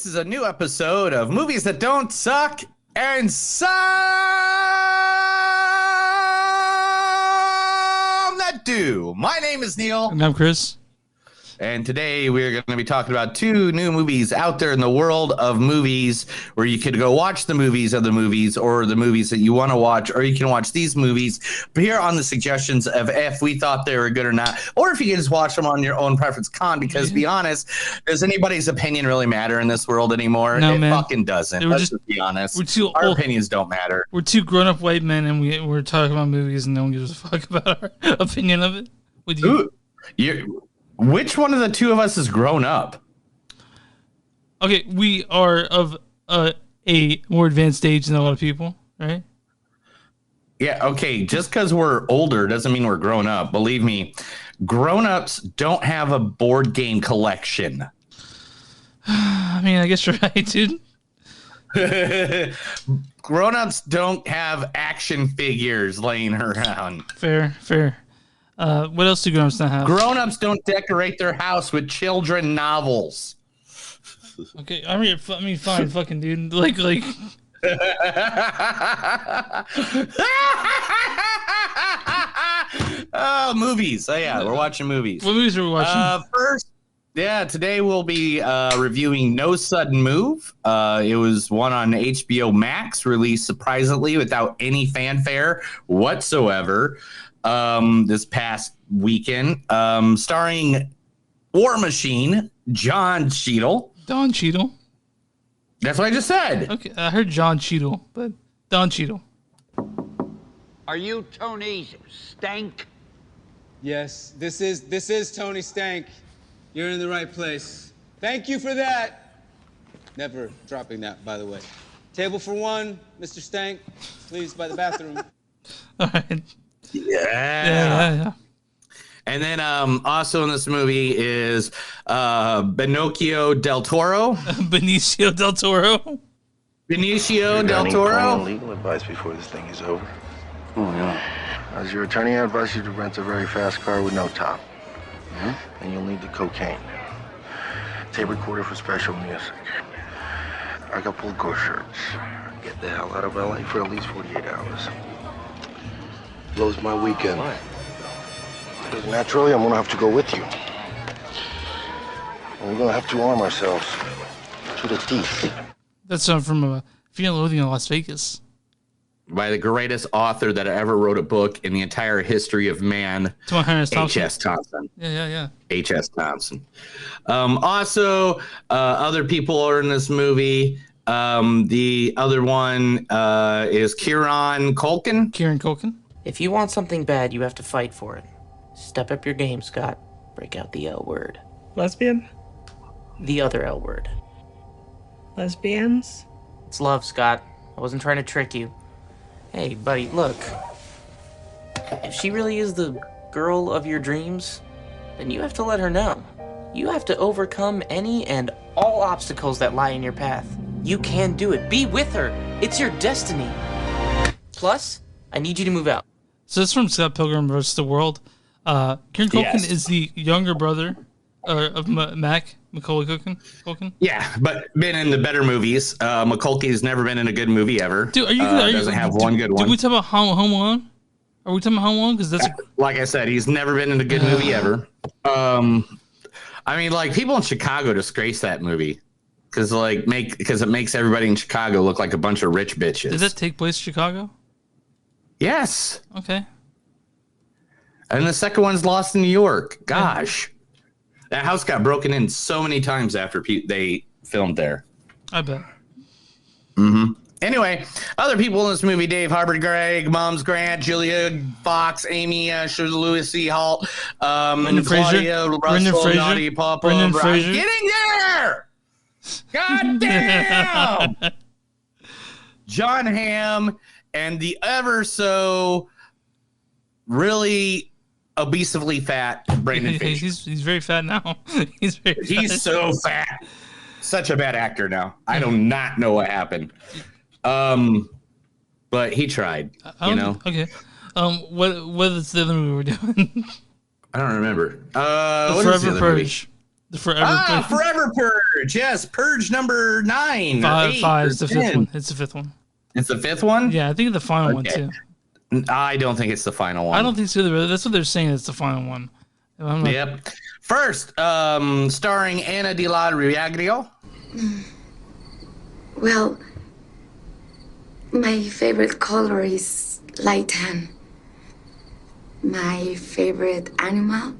This is a new episode of Movies That Don't Suck and Some That Do. My name is Neil. And I'm Chris. And today we're going to be talking about two new movies out there in the world of movies where you could go watch the movies of the movies or the movies that you want to watch, or you can watch these movies here on the suggestions of if we thought they were good or not, or if you can just watch them on your own preference because to be honest, does anybody's opinion really matter in this world anymore? No, it fucking doesn't. Let's just be honest. Our opinions don't matter. We're two grown-up white men and we're talking about movies and no one gives a fuck about our opinion of it. Would you? Which one of the two of us is grown up? Okay, we are of a more advanced age than a lot of people, right? Yeah, okay. Just because we're older doesn't mean we're grown up. Believe me, grown-ups don't have a board game collection. I mean, I guess you're right, dude. Grown-ups don't have action figures laying around. Fair. What else do grown-ups not have? Grown-ups don't decorate their house with children novels. Okay, I mean, fine, fucking dude. Like. Oh, movies. Oh, yeah, we're watching movies. What movies are we watching? Today we'll be reviewing No Sudden Move. It was one on HBO Max, released surprisingly without any fanfare whatsoever. This past weekend, starring War Machine, Don Cheadle. That's what I just said. Okay, I heard John Cheadle, but Don Cheadle. Are you Tony Stank? Yes, this is Tony Stank. You're in the right place. Thank you for that. Never dropping that, by the way. Table for one, Mr. Stank. Please, by the bathroom. All right. Yeah. And then also in this movie is Benicio del Toro. Benicio del Toro. Legal advice before this thing is over. Oh, yeah. As your attorney, I advise you to rent a very fast car with no top. Mm-hmm. And you'll need the cocaine. Tape recorder for special music. Acapulco shirts. Get the hell out of LA for at least 48 hours. Blows my weekend. Why? Because naturally, I'm gonna have to go with you. And we're gonna have to arm ourselves to the teeth. That's from Fear and Loathing in Las Vegas. By the greatest author that ever wrote a book in the entire history of man, H.S. Thompson. Yeah. H.S. Thompson. Also, other people are in this movie. The other one is Kieran Culkin. If you want something bad, you have to fight for it. Step up your game, Scott. Break out the L word. Lesbian? The other L word. Lesbians? It's love, Scott. I wasn't trying to trick you. Hey, buddy, look. If she really is the girl of your dreams, then you have to let her know. You have to overcome any and all obstacles that lie in your path. You can do it. Be with her. It's your destiny. Plus, I need you to move out. So this is from Scott Pilgrim vs. the World. Kieran Culkin is the younger brother of Macaulay Culkin. Yeah, but been in the better movies. Macaulay's never been in a good movie ever. Dude, doesn't have one good one. Did we talk about Home Alone? Are we talking about Home Alone? Because that's like I said, he's never been in a good movie ever. I mean, like people in Chicago disgrace that movie because it makes everybody in Chicago look like a bunch of rich bitches. Did that take place in Chicago? Yes. Okay. And the second one's Lost in New York. Gosh. That house got broken in so many times after they filmed there. I bet. Mm-hmm. Anyway, other people in this movie: Dave Harbour, Greg, Mums, Grant, Julia Fox, Amy, Louis C. Holt, Claudia, Russell, Naughty, Papa, Brendan Brian. Fraser. Getting there! God damn! John Hamm and the ever so really obesively fat Brendan Fraser. He's very fat now. He's so fat. Such a bad actor now. I do not know what happened. But he tried, you know. Okay. What is the other movie we're doing? I don't remember. Forever Purge. The Forever Purge. Forever Purge. Yes, Purge number 9. Five is the 5th one. It's the 5th one. It's the 5th one? Yeah, I think it's the final one, too. I don't think it's the final one. I don't think so either, but that's what they're saying. It's the final one. Yep. First, starring Ana de la Riaggio. Well, my favorite color is light tan. My favorite animal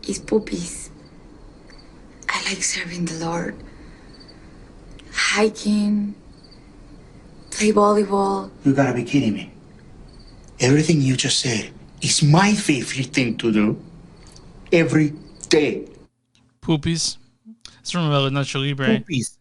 is puppies. I like serving the Lord. Hiking, play volleyball. You gotta be kidding me. Everything you just said is my favorite thing to do. Every day. Poopies. It's from Nacho Libre. Poopies.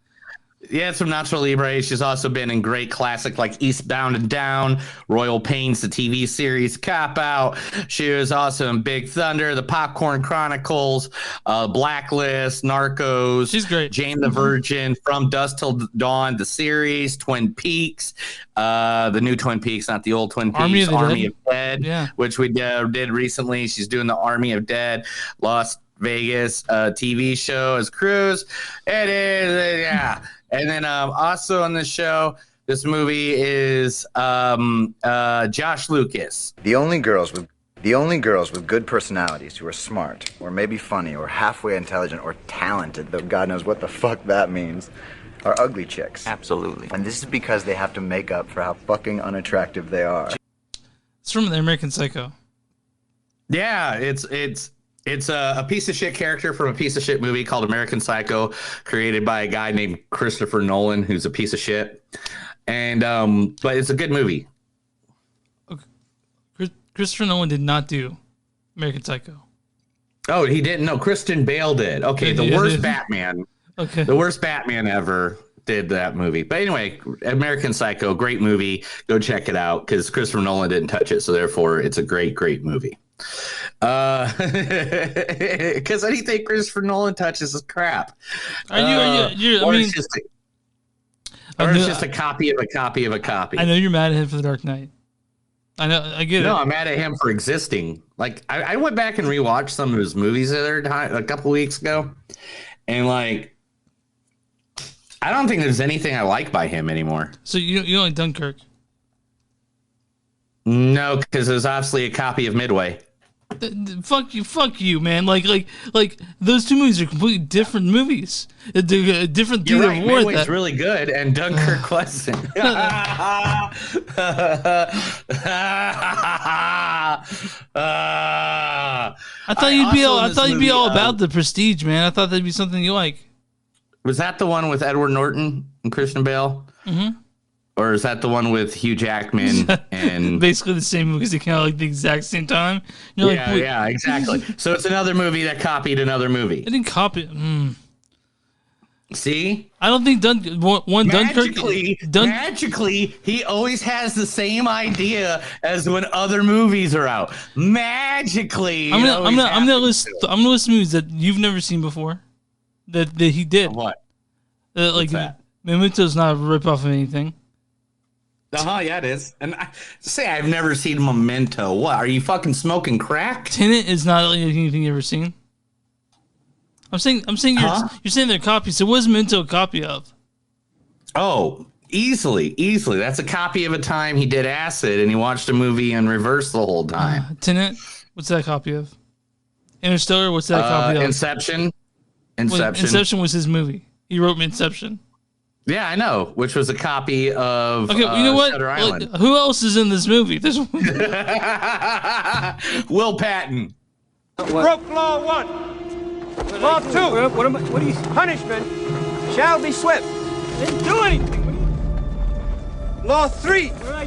Yeah, it's from Nacho Libre. She's also been in great classic like Eastbound and Down, Royal Pains, the TV series Cop Out. She was also in Big Thunder, The Popcorn Chronicles, Blacklist, Narcos. She's great. Jane the Virgin, From Dusk Till Dawn, the series, Twin Peaks, the new Twin Peaks, not the old Twin Peaks, Army of Dead, yeah, which we did recently. She's doing the Army of Dead, Las Vegas TV show as Cruz. It is, yeah. And then also on the show, this movie is Josh Lucas. The only girls with good personalities who are smart, or maybe funny, or halfway intelligent, or talented, though God knows what the fuck that means, are ugly chicks. Absolutely. And this is because they have to make up for how fucking unattractive they are. It's from the American Psycho. Yeah, it's a piece of shit character from a piece of shit movie called American Psycho, created by a guy named Christopher Nolan, who's a piece of shit. And but it's a good movie. Christopher Nolan did not do American Psycho. Oh, he didn't? No, Christian Bale did. Okay, the worst Batman. Okay. The worst Batman ever did that movie. But anyway, American Psycho, great movie. Go check it out because Christopher Nolan didn't touch it, so therefore it's a great, great movie. Because anything Christopher Nolan touches is crap. It's just a copy of a copy of a copy. I know you're mad at him for The Dark Knight. I know, I get it. No, I'm mad at him for existing. Like I went back and rewatched some of his movies the other time, a couple weeks ago, and like I don't think there's anything I like by him anymore. So you don't like Dunkirk? No, because it was obviously a copy of Midway. Fuck you, man. Like those two movies are completely different movies. A different theater of war. Midway's really good, and Dunkirk wasn't. I thought you'd be all about The Prestige, man. I thought that'd be something you like. Was that the one with Edward Norton and Christian Bale? Mm-hmm. Or is that the one with Hugh Jackman and basically the same movie because they came out like the exact same time? Yeah, exactly. So it's another movie that copied another movie. It didn't copy. See, I don't think magically he always has the same idea as when other movies are out. Magically, I'm gonna list movies that you've never seen before that he did. What? Like that? Memento's not a ripoff of anything. Yeah, it is. And I've never seen Memento. What? Are you fucking smoking crack? Tenet is not anything you've ever seen. I'm saying you're saying they're copies. So what is Memento a copy of? Oh, easily. That's a copy of a time he did acid and he watched a movie in reverse the whole time. Tenet, what's that copy of? Interstellar, what's that copy of? Inception. Inception was his movie. He wrote Inception. Yeah, I know, which was a copy of you know what? Shutter Island. Who else is in this movie? There's Will Patton. Broke law 1. Law 2. What are you? Punishment shall be swift. I didn't do anything. Law 3. What did I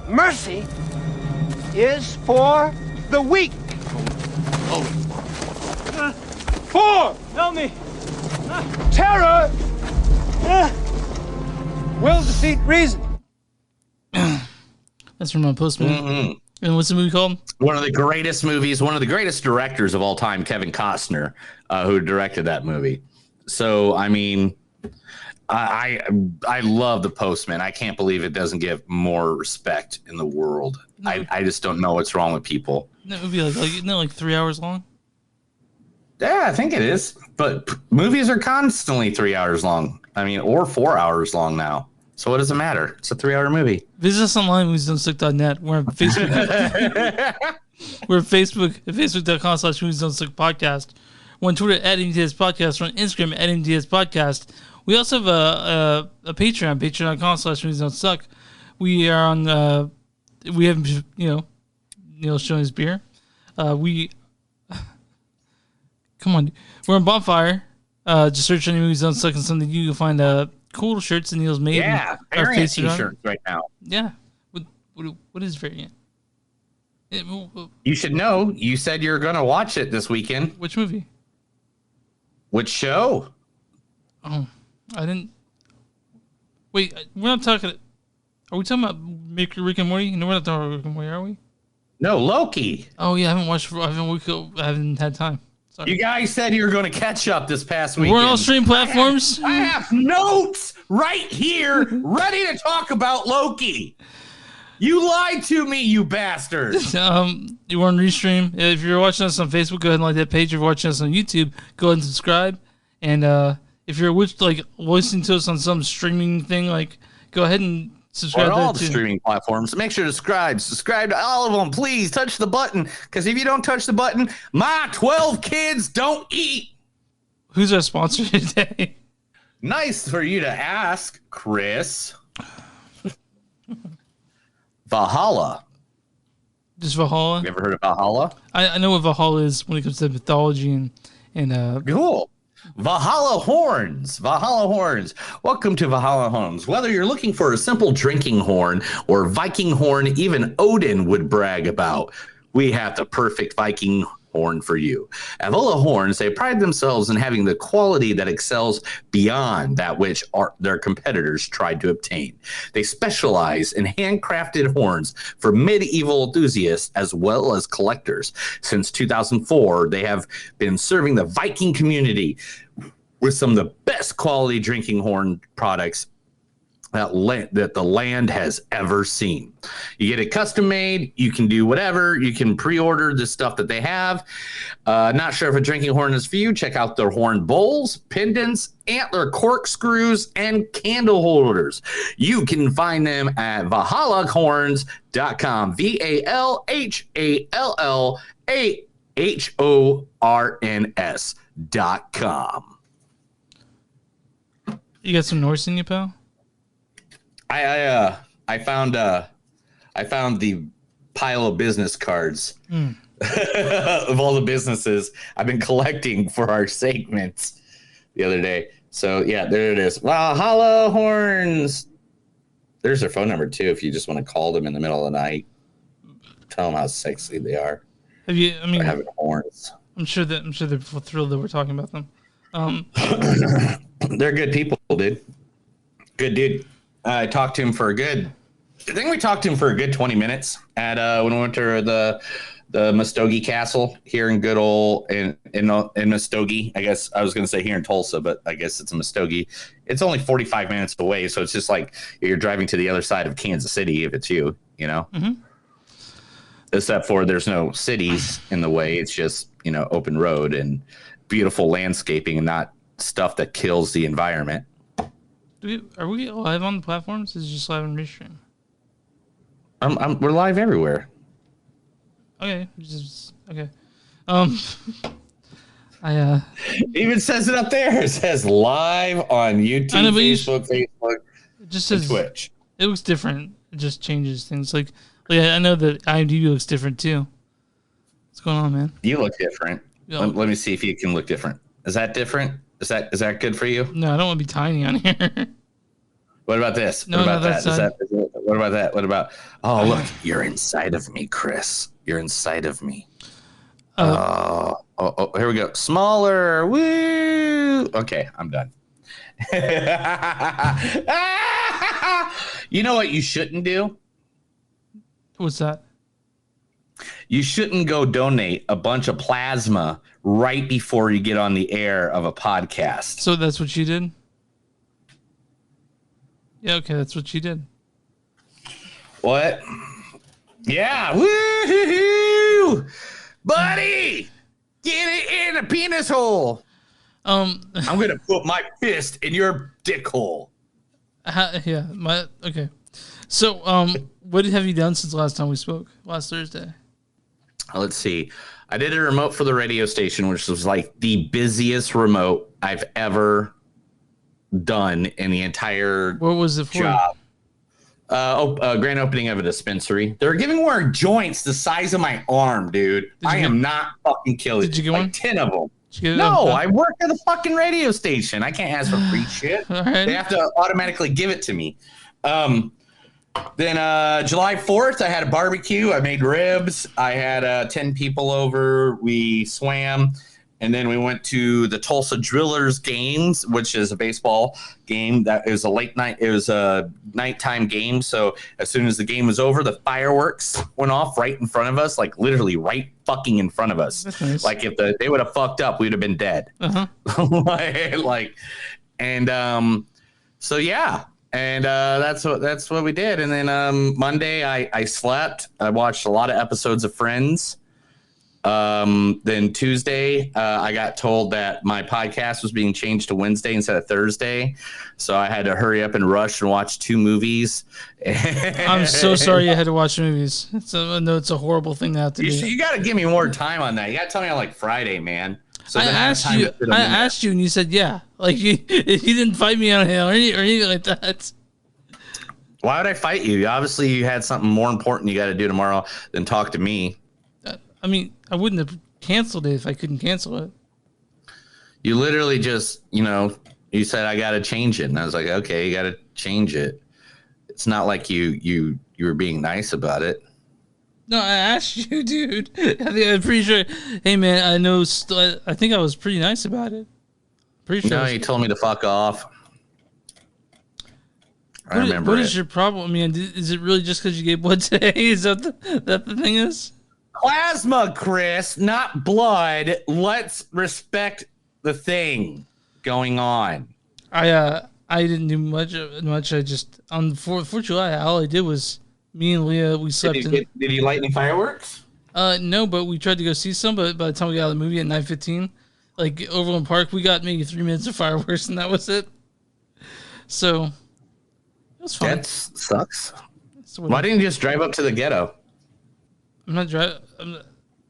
do? Mercy is for the weak. 4. Help me. Terror will defeat reason. That's from a Postman. Mm-hmm. And what's the movie called? One of the greatest movies, one of the greatest directors of all time, Kevin Costner, who directed that movie. So, I mean, I love The Postman. I can't believe it doesn't get more respect in the world. I just don't know what's wrong with people. That would be like 3 hours long. Yeah, I think it is. But movies are constantly 3 hours long. I mean, or 4 hours long now. So what does it matter? It's a 3-hour movie. Visit us online, moviesdon'tstick.net. We're on Facebook. We're on Facebook at facebook.com/moviesdon'tstick podcast. We're on Twitter at MDS Podcast. We're on Instagram at MDS Podcast. We also have a Patreon, patreon.com/moviesdon'tsuck. We are on, we have, Neil showing his beer. Come on. We're on Bonfire. Just search any Movies Don't Suck and something you'll find cool shirts that Neil's made. Yeah, variant t-shirts right now. Yeah. What is variant? You should know. You said you're going to watch it this weekend. Which movie? Which show? Oh, I didn't. Wait, we're not talking. Are we talking about Rick and Morty? No, we're not talking about Rick and Morty, are we? No, Loki. Oh, yeah, I haven't had time. Sorry. You guys said you were going to catch up this past weekend. We're on all stream platforms. I have notes right here ready to talk about Loki. You lied to me, you bastard. You were on Restream. If you're watching us on Facebook, go ahead and like that page. If you're watching us on YouTube, go ahead and subscribe. And if you're listening to us on some streaming thing, go ahead and subscribe. On all the streaming platforms. Make sure to subscribe to all of them. Please touch the button, because if you don't touch the button, my 12 kids don't eat. Who's our sponsor today? Nice for you to ask, Chris. Valhalla. Just Valhalla? You ever heard of Valhalla? I know what Valhalla is when it comes to mythology and cool. Valhalla Horns. Valhalla Horns. Welcome to Valhalla Horns. Whether you're looking for a simple drinking horn or Viking horn even Odin would brag about, we have the perfect Viking horn for you. At Valhalla Horns, they pride themselves in having the quality that excels beyond that which their competitors tried to obtain. They specialize in handcrafted horns for medieval enthusiasts as well as collectors. Since 2004, they have been serving the Viking community with some of the best quality drinking horn products that the land has ever seen. You get it custom made. You can do whatever. You can pre-order the stuff that they have. Not sure if a drinking horn is for you. Check out their horn bowls, pendants, antler corkscrews, and candle holders. You can find them at valhallahorns.com. VALHALLAHORNS.com. You got some Norse in you, pal? I found the pile of business cards of all the businesses I've been collecting for our segments the other day. So yeah, there it is. Valhalla Horns. There's their phone number too, if you just want to call them in the middle of the night. Tell them how sexy they are. Have you? I mean, having horns. I'm sure they're thrilled that we're talking about them. They're good people, dude. Good dude. I talked to him for a good 20 minutes at when we went to the Muskogee Castle here in good old in Muskogee. I guess I was going to say here in Tulsa, but I guess it's in Muskogee. It's only 45 minutes away, so it's just like you're driving to the other side of Kansas City if it's you, Mm-hmm. Except for there's no cities in the way. It's just, open road and beautiful landscaping and not stuff that kills the environment. Are we live on the platforms? Is it just live on Restream? We're live everywhere. Okay. Okay. It even says it up there. It says live on YouTube, Facebook, it just says Twitch. It looks different. It just changes things. Like I know that IMDb looks different too. What's going on, man? You look different. Let me see if you can look different. Is that different? Is that good for you? No, I don't want to be tiny on here. What about this? What about that? What about that? What about? Oh, look, you're inside of me, Chris. You're inside of me. Oh, here we go. Smaller. Woo. Okay, I'm done. You know what you shouldn't do? What's that? You shouldn't go donate a bunch of plasma right before you get on the air of a podcast. So that's what you did? Yeah, okay, that's what you did. What? Yeah. Woo-hoo-hoo! Buddy! Get it in a penis hole. I'm gonna put my fist in your dick hole. Okay. So, what have you done since the last time we spoke? Last Thursday. Let's see. I did a remote for the radio station, which was like the busiest remote I've ever done in the entire What was it for? job. Grand opening of a dispensary. They're giving away joints the size of my arm, dude. I am not fucking killing. Did you get one? 10 of them. No, I work at the fucking radio station. I can't ask for free shit. Right. They have to automatically give it to me. Then July 4th, I had a barbecue. I made ribs. I had 10 people over. We swam. And then we went to the Tulsa Drillers games, which is a baseball game. That is a late night. It was a nighttime game. So as soon as the game was over, the fireworks went off right in front of us, like literally right fucking in front of us. That's nice. Like if they would have fucked up, we'd have been dead. So yeah. And that's what we did. And then Monday I slept. I watched a lot of episodes of Friends. Then Tuesday, I got told that my podcast was being changed to Wednesday instead of Thursday. So I had to hurry up and rush and watch 2 movies. I'm so sorry you had to watch movies. I know it's a horrible thing to have to do. You got to give me more time on that. You got to tell me on like Friday, man. So I asked you and you said, yeah. Like you didn't fight me on it or anything like that. Why would I fight you? Obviously you had something more important you got to do tomorrow than talk to me. I mean, I wouldn't have canceled it if I couldn't cancel it. You literally just, you said I got to change it, and I was like, okay, you got to change it. It's not like you were being nice about it. No, I asked you, dude. I'm pretty sure. Hey, man, I know. I think I was pretty nice about it. Pretty sure. No, you told me to fuck off. I remember. What is your problem? I mean, is it really just because you gave blood today? Is that the thing is? Plasma, Chris, not blood. Let's respect the thing going on. I didn't do much. I just on 4th of July, all I did was me and Leah. We slept. Did you light any fireworks? No, but we tried to go see some. But by the time we got out of the movie at 9:15, like Overland Park, we got maybe 3 minutes of fireworks, and that was it. So it was fun. That sucks. Why didn't you just drive up to the ghetto? I'm not driving.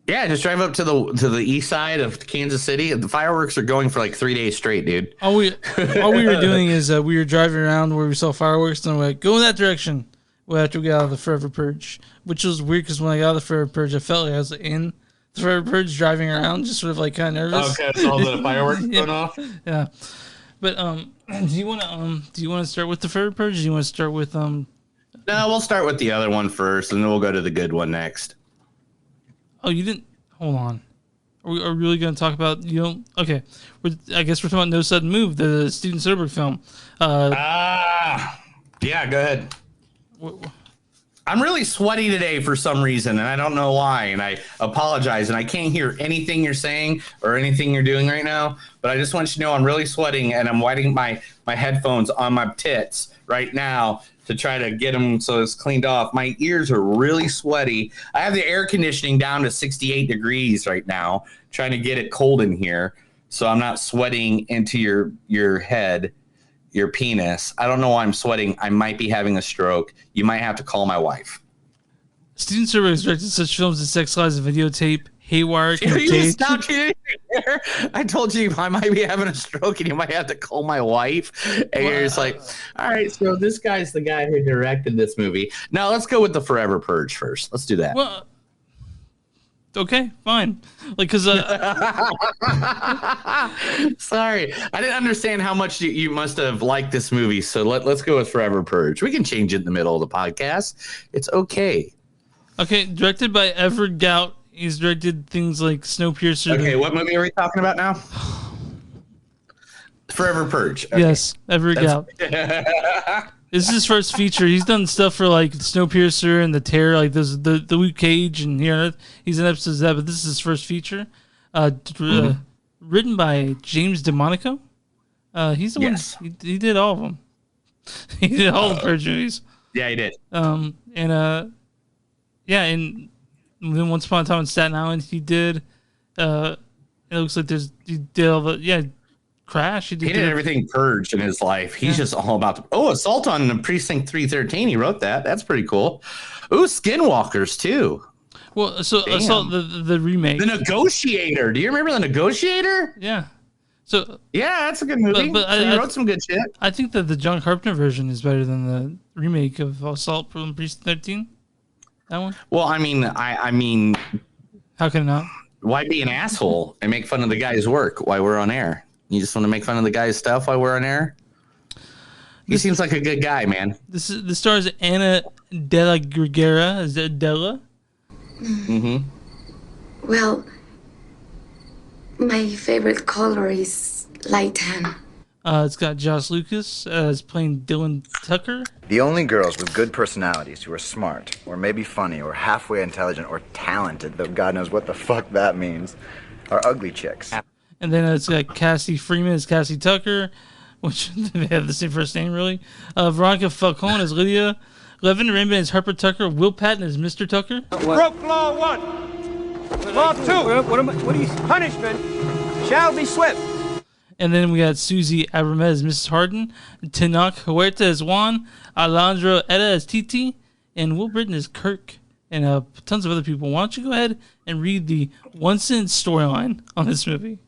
Yeah, just drive up to the east side of Kansas City. The fireworks are going for like 3 days straight, dude. All we were doing is we were driving around where we saw fireworks, and we're like, go in that direction. Well, after we got out of the Forever Purge, which was weird because when I got out of the Forever Purge, I felt like I was in the Forever Purge, driving around, just sort of like kind of nervous. Okay, so all the fireworks going off. Yeah, but do you want to start with the Forever Purge? Or do you want to start with No, we'll start with the other one first, and then we'll go to the good one next. Oh, you didn't. Hold on. Are we really going to talk about Okay, I guess we're talking about No Sudden Move, the Steven Soderbergh film. Yeah, go ahead. I'm really sweaty today for some reason, and I don't know why, and I apologize, and I can't hear anything you're saying or anything you're doing right now, but I just want you to know I'm really sweating, and I'm wiping my headphones on my tits right now to try to get them so it's cleaned off. My ears are really sweaty. I have the air conditioning down to 68 degrees right now, trying to get it cold in here so I'm not sweating into your head, your penis. I don't know why I'm sweating. I might be having a stroke. You might have to call my wife. Steven Soderbergh has directed such films as Sex Lies and Videotape, Haywire, Stop here. I told you I might be having a stroke and you might have to call my wife. And you're just like, all right, so this guy's the guy who directed this movie. Now let's go with the Forever Purge first. Let's do that. Well, okay, fine. Like, because sorry, I didn't understand how much you must have liked this movie. So let's go with Forever Purge. We can change it in the middle of the podcast. It's okay. Okay, directed by Everett Gout. He's directed things like Snowpiercer. Okay, what movie are we talking about now? Forever Purge. Okay. Yes, Everett Gout. This is his first feature. He's done stuff for like Snowpiercer and The Terror, like this, the Luke Cage, and here he's in episodes of that. But this is his first feature, written by James DeMonico. He's the one. He did all of them. He did all the Purge movies. Yeah, he did. And then Once Upon a Time in Staten Island, he did. It looks like he did all the Crash. He did everything purged in his life. He's just all about Assault on the Precinct 313. He wrote that. That's pretty cool. Ooh, Skinwalkers too. Well, so Assault the remake. The Negotiator. Do you remember The Negotiator? Yeah. So yeah, that's a good movie. But he wrote some good shit. I think that the John Carpenter version is better than the remake of Assault from Precinct 13. That one. Well, I mean, how can it not? Why be an asshole and make fun of the guy's work while we're on air? You just want to make fun of the guy's stuff while we're on air? He seems like a good guy, man. This stars Anna de la Greguera. Is that Della? Mm-hmm. Well, my favorite color is light tan. It's got Josh Lucas as playing Dylan Tucker. The only girls with good personalities who are smart, or maybe funny, or halfway intelligent, or talented, though God knows what the fuck that means, are ugly chicks. And then it's got Cassie Freeman as Cassie Tucker, which they have the same first name, really. Veronica Falcone as Lydia. Levin Rainbow as Harper Tucker. Will Patton as Mr. Tucker. Broke law 1. Law 2. What are you? Punishment shall be swift. And then we got Susie Abramet as Mrs. Harden. Tinoch Huerta as Juan. Alejandro Etta as Titi. And Will Britton as Kirk. And tons of other people. Why don't you go ahead and read the one-sentence storyline on this movie?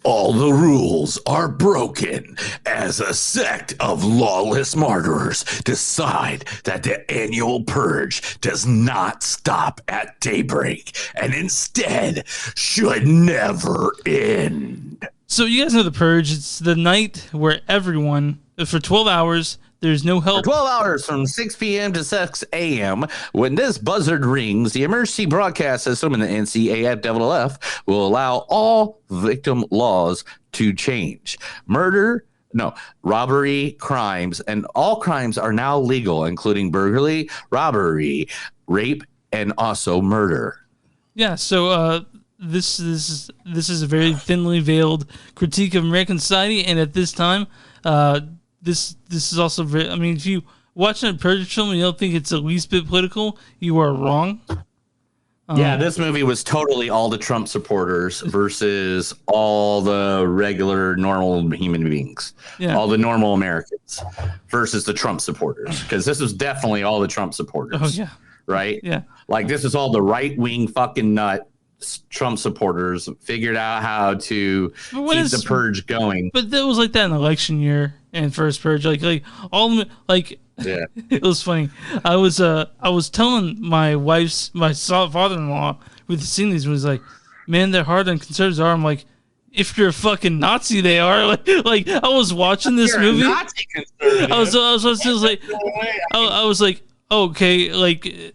All the rules are broken as a sect of lawless martyrs decide that the annual purge does not stop at daybreak and instead should never end. So you guys know the purge. It's the night where everyone, for 12 hours, there's no help. For 12 hours from 6 p.m. to 6 a.m. When this buzzard rings, the emergency broadcast system and the NCAFFF will allow all victim laws to change. Robbery, crimes, and all crimes are now legal, including burglary, robbery, rape, and also murder. Yeah, so this is a very thinly veiled critique of American society, and at this time, this is also very. I mean, if you watch a purge film and you don't think it's the least bit political, you are wrong. Yeah, this movie was totally all the Trump supporters versus all the regular, normal human beings. Yeah. All the normal Americans versus the Trump supporters. Because this was definitely all the Trump supporters. Oh, yeah. Right? Yeah. Like, this is all the right-wing fucking nut Trump supporters figured out how to keep the purge going. But that was like that in election year and first purge. Like all like. Yeah. It was funny. I was telling my father-in-law with seeing these was like, man, they're hard on conservatives are. I'm like, if you're a fucking Nazi, they are. Like I was watching this movie. Nazi conservative. I was like, okay, like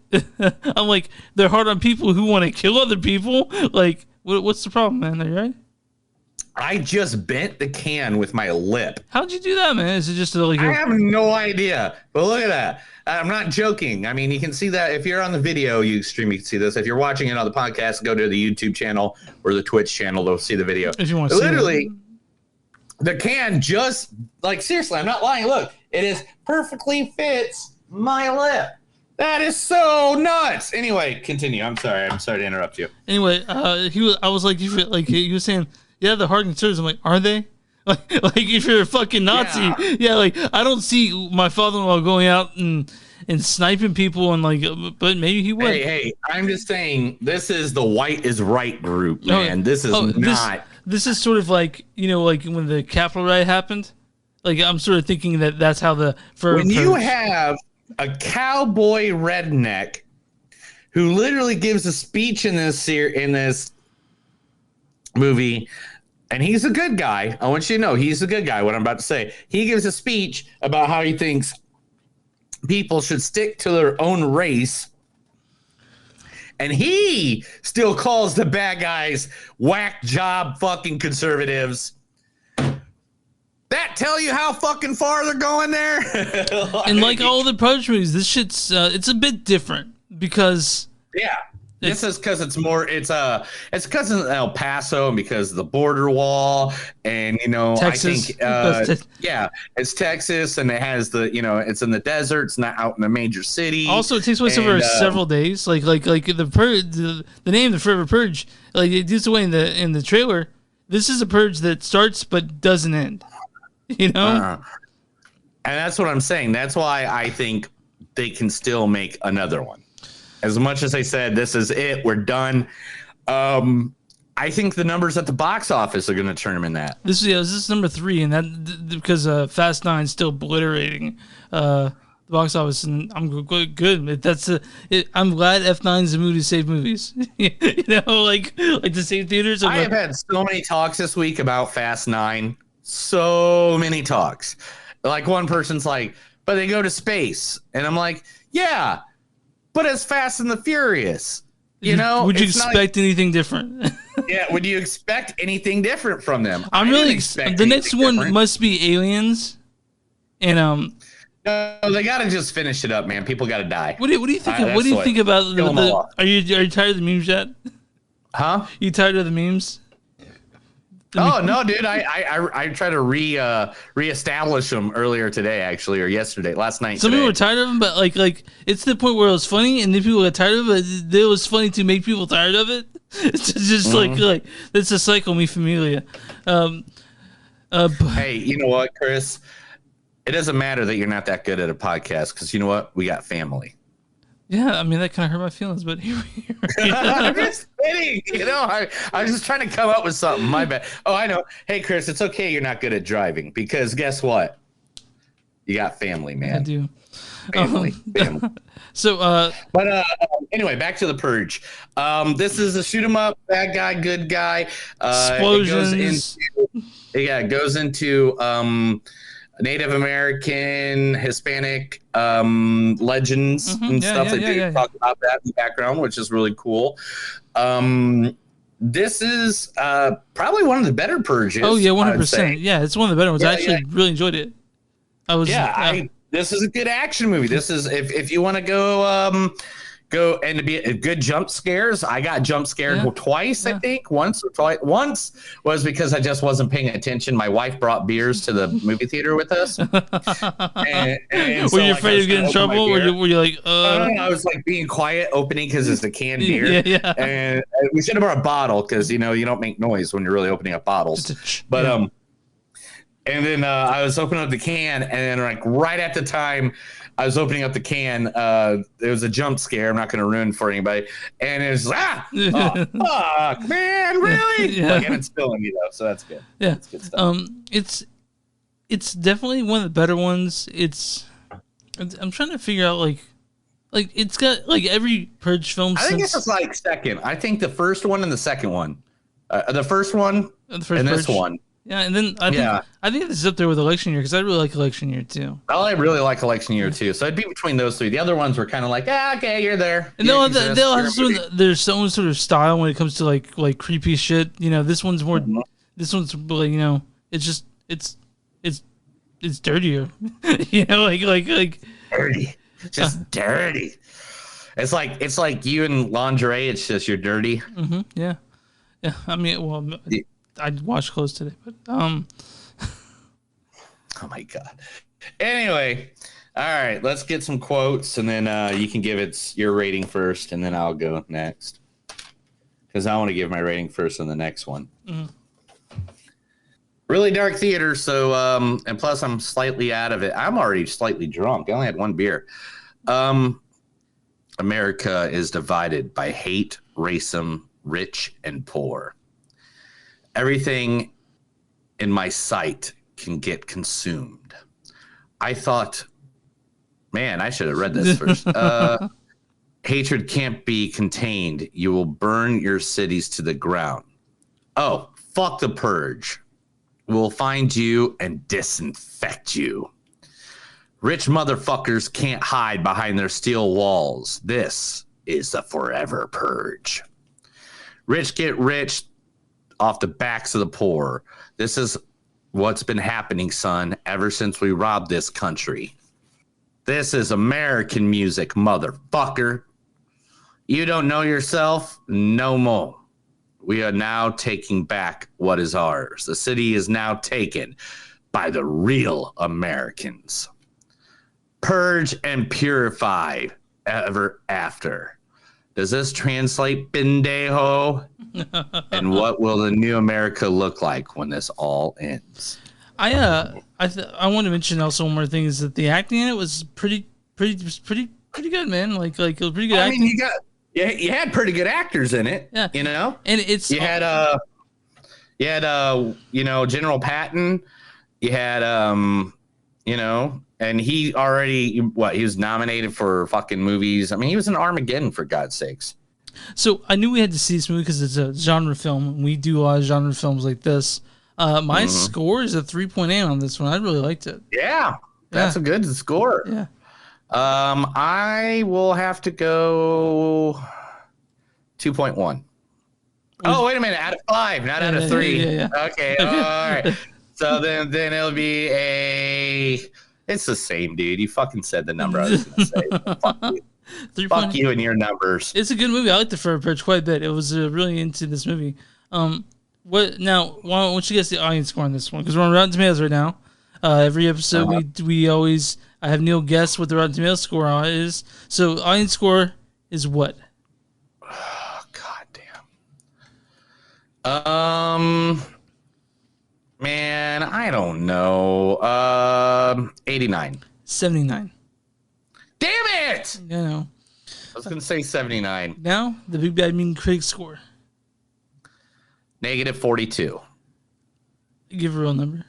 I'm like, they're hard on people who want to kill other people. Like, what's the problem, man? Are you right? I just bent the can with my lip. How'd you do that, man? Is it just like I have no idea. But look at that. I'm not joking. I mean, you can see that if you're on the video you stream, you can see this. If you're watching it on the podcast, go to the YouTube channel or the Twitch channel. They'll see the video. If you want to literally, the can just, like, seriously, I'm not lying. Look, it is perfectly fits my lip. That is so nuts. Anyway, continue. I'm sorry to interrupt you. Anyway, he was saying, yeah, the hard conservatives. I'm like, are they? Like if you're a fucking Nazi, yeah, like I don't see my father-in-law going out and sniping people and like, but maybe he would. Hey, I'm just saying this is the white is right group, man. This is not. This is sort of like, like when the Capitol riot happened. Like I'm sort of thinking that's how the when you have a cowboy redneck who literally gives a speech in this movie, and he's a good guy. I want you to know he's a good guy. What I'm about to say, he gives a speech about how he thinks people should stick to their own race, and he still calls the bad guys whack job fucking conservatives. That tell you how fucking far they're going there. And like all the purge movies, this shit's it's a bit different because This is because it's because of El Paso and because of the border wall and Texas. I think it's Texas and it has it's in the deserts, not out in a major city. Also, it takes place over several days. Like the name, the Forever Purge. Like it gives away in the trailer. This is a purge that starts but doesn't end. And that's what I'm saying. That's why I think they can still make another one. As much as they said, this is it, we're done. I think the numbers at the box office are going to turn them in that. This is number 3, and that because Fast 9 is still obliterating the box office, and I'm good. I'm glad F9 is a movie to save movies. like to save theaters. I have had so many talks this week about Fast 9. So many talks. Like one person's like, but they go to space, and I'm like, yeah. But it's Fast and the Furious, Would you expect anything different? Yeah, would you expect anything different from them? I'm really the next one different. Must be Aliens, and no, they gotta just finish it up, man. People gotta die. What do you think? What do you think about Are you tired of the memes yet? Huh? You tired of the memes? Oh no, dude! I tried to reestablish them earlier today, actually, or last night. Some people were tired of them, but like it's the point where it was funny, and then people got tired of it. It was funny to make people tired of it. It's just like it's a cycle, mi familia. Hey, you know what, Chris? It doesn't matter that you're not that good at a podcast because you know what? We got family. Yeah, I mean, that kind of hurt my feelings, but here we are. I'm just kidding. I was just trying to come up with something. My bad. Oh, I know. Hey, Chris, it's okay you're not good at driving because guess what? You got family, man. I do. Family. So, anyway, back to the Purge. This is a shoot 'em up, bad guy, good guy. Explosions. It goes into Native American, Hispanic legends and stuff. They do talk about that in the background, which is really cool. This is probably one of the better Purges. Oh yeah, 100%. Yeah, it's one of the better ones. I actually really enjoyed it. This is a good action movie. This is if you want to go and to be a good jump scares. I got jump scared twice, I think, once or twice. Once was because I just wasn't paying attention. My wife brought beers to the movie theater with us. and were you afraid of getting in trouble? Were you like, I was like being quiet, opening because it's a canned beer. Yeah. And we should have brought a bottle because you don't make noise when you're really opening up bottles. But and then I was opening up the can, and then like right at the time I was opening up the can, there was a jump scare. I'm not going to ruin for anybody, and it was oh, fuck, man, really? And it's spilling so that's good. Yeah, that's good stuff. It's definitely one of the better ones. I'm trying to figure out like it's got like every Purge film. I think it's like second. I think the first one and the second one, the first one and this one. Yeah, and then I think this is up there with Election Year because I really like Election Year too. I really like Election Year too, so I'd be between those three. The other ones were kind of like, okay, you're there. And they'll have there's some sort of style when it comes to like creepy shit. This one's more. Mm-hmm. This one's like it's just it's dirtier. like dirty, just dirty. It's like you in lingerie. It's just you're dirty. Mm-hmm. Yeah. I mean, well. I washed clothes today, but oh my god. Anyway, all right, let's get some quotes, and then you can give your rating first, and then I'll go next because I want to give my rating first on the next one. Mm-hmm. Really dark theater, so and plus I'm slightly out of it. I'm already slightly drunk. I only had one beer. America is divided by hate, racism, rich and poor. Everything in my sight can get consumed. I thought, man, I should have read this first. Hatred can't be contained. You will burn your cities to the ground. Oh, fuck the Purge. We'll find you and disinfect you. Rich motherfuckers can't hide behind their steel walls. This is the Forever Purge. Rich get rich off the backs of the poor. This is what's been happening, son, ever since we robbed this country. This is American music, motherfucker. You don't know yourself? No more. We are now taking back what is ours. The city is now taken by the real Americans. Purge and purify ever after. Does this translate, pendejo? And what will the new America look like when this all ends? I want to mention also one more thing is that the acting in it was pretty good, man. Like it was pretty good acting. I mean, you had pretty good actors in it. Yeah, you know, and it's you had General Patton. You had and he already he was nominated for fucking movies. I mean, he was in Armageddon, for God's sakes. So I knew we had to see this movie because it's a genre film. We do a lot of genre films like this. My score is a 3.8 on this one. I really liked it. Yeah, that's a good score. Yeah. I will have to go 2.1. Oh, wait a minute. Out of 5, not out of 3. Yeah. Okay. All right. So then it'll be it's the same, dude. You fucking said the number I was going to say. Fuck you. Fuck you and your numbers. It's a good movie. I like the Forever Purge quite a bit. It was really into this movie. What now? Why don't you guess the audience score on this one? Because we're on Rotten Tomatoes right now. Every episode we always I have Neil guess what the Rotten Tomatoes score is. So audience score is what? Oh, God damn. Man, I don't know. 89. 79. Damn it! You know. I was gonna say 79. Now the Big Bad Mean Critic score. Negative 42. Give a real number.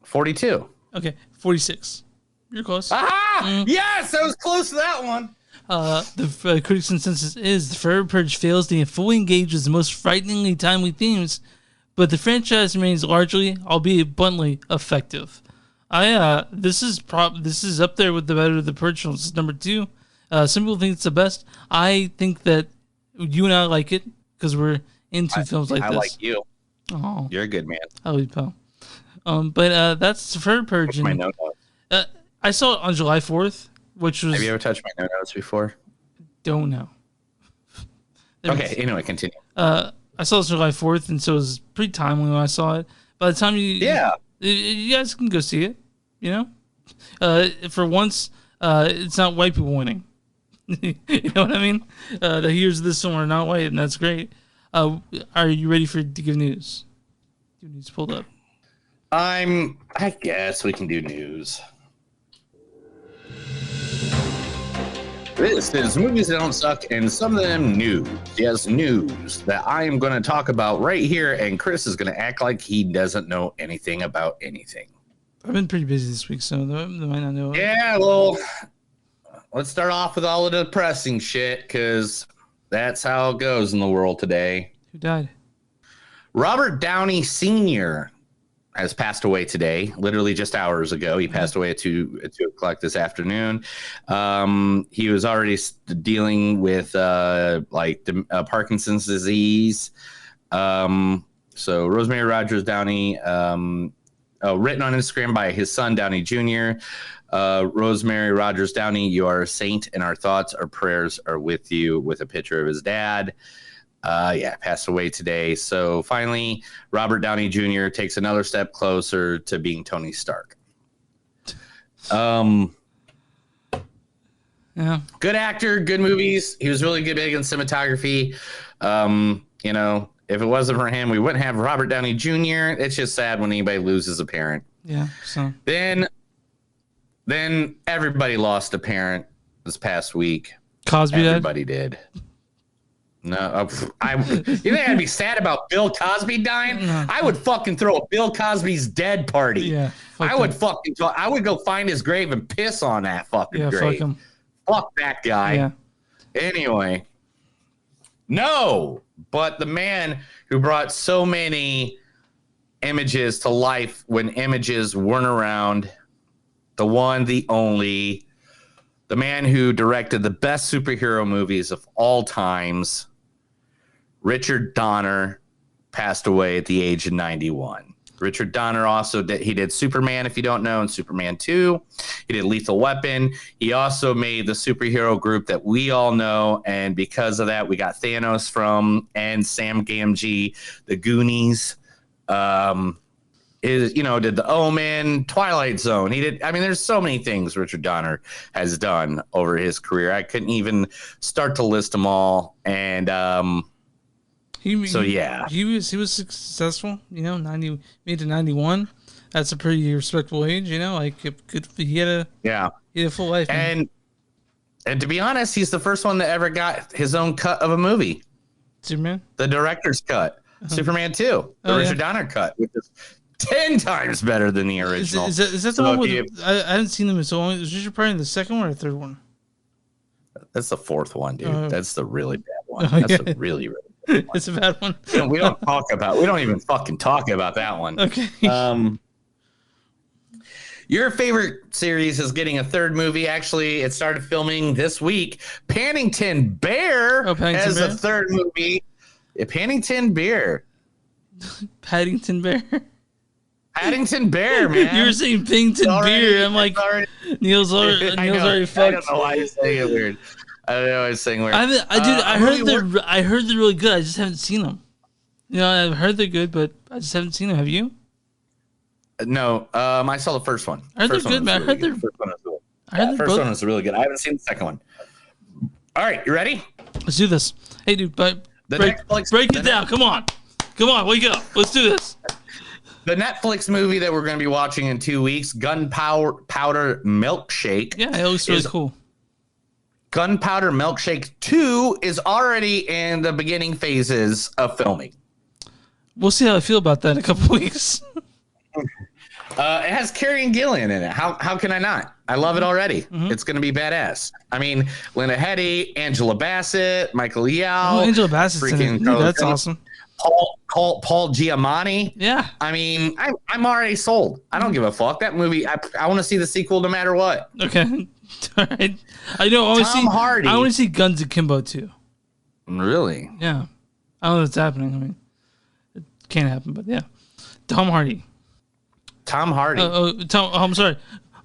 42. Okay, 46. You're close. Aha! Yes, I was close to that one. The critics' consensus is the Forever Purge fails to fully engage with the most frighteningly timely themes, but the franchise remains largely, albeit bluntly, effective. This is up there with the better of the Purge films. This is number 2. Some people think it's the best. I think that you and I like it because we're into films like this. I like you. Oh, you're a good man. I love you, pal. But that's the Forever Purge. My note. I saw it on July 4th, which was. Have you ever touched my notes before? Don't know. Okay, anyway, continue. I saw it July 4th, and so it was pretty timely when I saw it. By the time you guys can go see it, you know. For once, it's not white people winning. You know what I mean? The heroes of this film are not white, and that's great. Are you ready to give news? Do news pulled up? I guess we can do news. This is Movies That Don't Suck, and some of them news. Yes, news that I am going to talk about right here, and Chris is going to act like he doesn't know anything about anything. I've been pretty busy this week, so they might not know. Yeah, well, let's start off with all of the depressing shit, because that's how it goes in the world today. Who died? Robert Downey Sr. has passed away today, literally just hours ago. He passed away at 2 o'clock this afternoon. He was already dealing with Parkinson's disease. So Rosemary Rogers Downey, written on Instagram by his son, Downey Jr. Rosemary Rogers Downey, you are a saint, and our thoughts, our prayers are with you, with a picture of his dad. Passed away today. So finally, Robert Downey Jr. takes another step closer to being Tony Stark. Yeah. Good actor, good movies. He was really good big in cinematography. You know, if it wasn't for him, we wouldn't have Robert Downey Jr. It's just sad when anybody loses a parent. Yeah. So then everybody lost a parent this past week. Cosby Everybody did. No, you think I'd be sad about Bill Cosby dying? No. I would fucking throw a Bill Cosby's dead party. Yeah, I would go find his grave and piss on that fucking grave. Fuck him. Fuck that guy. Yeah. Anyway, no, but the man who brought so many images to life when images weren't around, the one, the only, the man who directed the best superhero movies of all times, Richard Donner, passed away at the age of 91. Richard Donner also did Superman, if you don't know, and Superman 2. He did Lethal Weapon. He also made the superhero group that we all know, and because of that, we got Thanos from, and Sam Gamgee, the Goonies. Did The Omen, Twilight Zone. There's so many things Richard Donner has done over his career. I couldn't even start to list them all. And he was successful. 90 made to 91. That's a pretty respectable age. He had a full life. And to be honest, he's the first one that ever got his own cut of a movie. Superman, the director's cut. Superman 2, the Richard Donner cut, which is 10 times better than the original. Is that the one with I haven't seen them in so long. Is Richard probably the second one or third one? That's the fourth one, dude. That's the really bad one. That's the really, really bad one. It's a bad one. We don't even fucking talk about that one. Okay. Your favorite series is getting a third movie. Actually, it started filming this week. Paddington Bear has a third movie. Paddington Bear. Paddington Bear. Paddington Bear, man. You were saying Paddington Beer. I'm like, Neil's already fucked. I don't know why you're saying it weird. I don't know why you're saying weird. I heard they're really good. I just haven't seen them. I've heard they're good, but I just haven't seen them. Have you? No, I saw the first one. I heard they're good, man. I heard they're. The first one was really good. I haven't seen the second one. All right, you ready? Let's do this. Hey, dude, break it down. Come on, wake up. Let's do this. The Netflix movie that we're going to be watching in 2 weeks, Gunpowder Milkshake. Yeah, it looks really cool. Gunpowder Milkshake 2 is already in the beginning phases of filming. We'll see how I feel about that in a couple weeks. It has Carrie and Gillian in it. How can I not? I love it already. Mm-hmm. It's going to be badass. Linda Headey, Angela Bassett, Michael Yeoh. Angela Bassett's in it. Dude, that's awesome. Paul Giamatti. Yeah. I'm already sold. I don't give a fuck. That movie, I want to see the sequel no matter what. Okay. All right. I know. Tom Hardy. I want to see Guns Akimbo too. Really? Yeah. I don't know what's happening. It can't happen, but yeah. Tom Hardy. I'm sorry.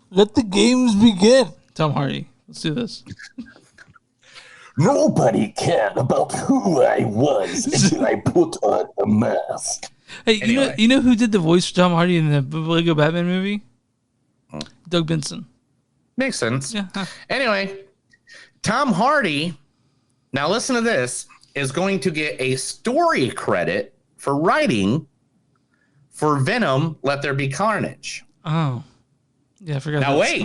Let the games begin. Tom Hardy. Let's do this. Nobody cared about who I was until I put on a mask. Hey, anyway. you know who did the voice for Tom Hardy in the Lego Batman movie? Doug Benson. Makes sense. Yeah. Anyway, Tom Hardy, now listen to this, is going to get a story credit for writing for Venom, Let There Be Carnage. Oh. Yeah, I forgot. Now wait.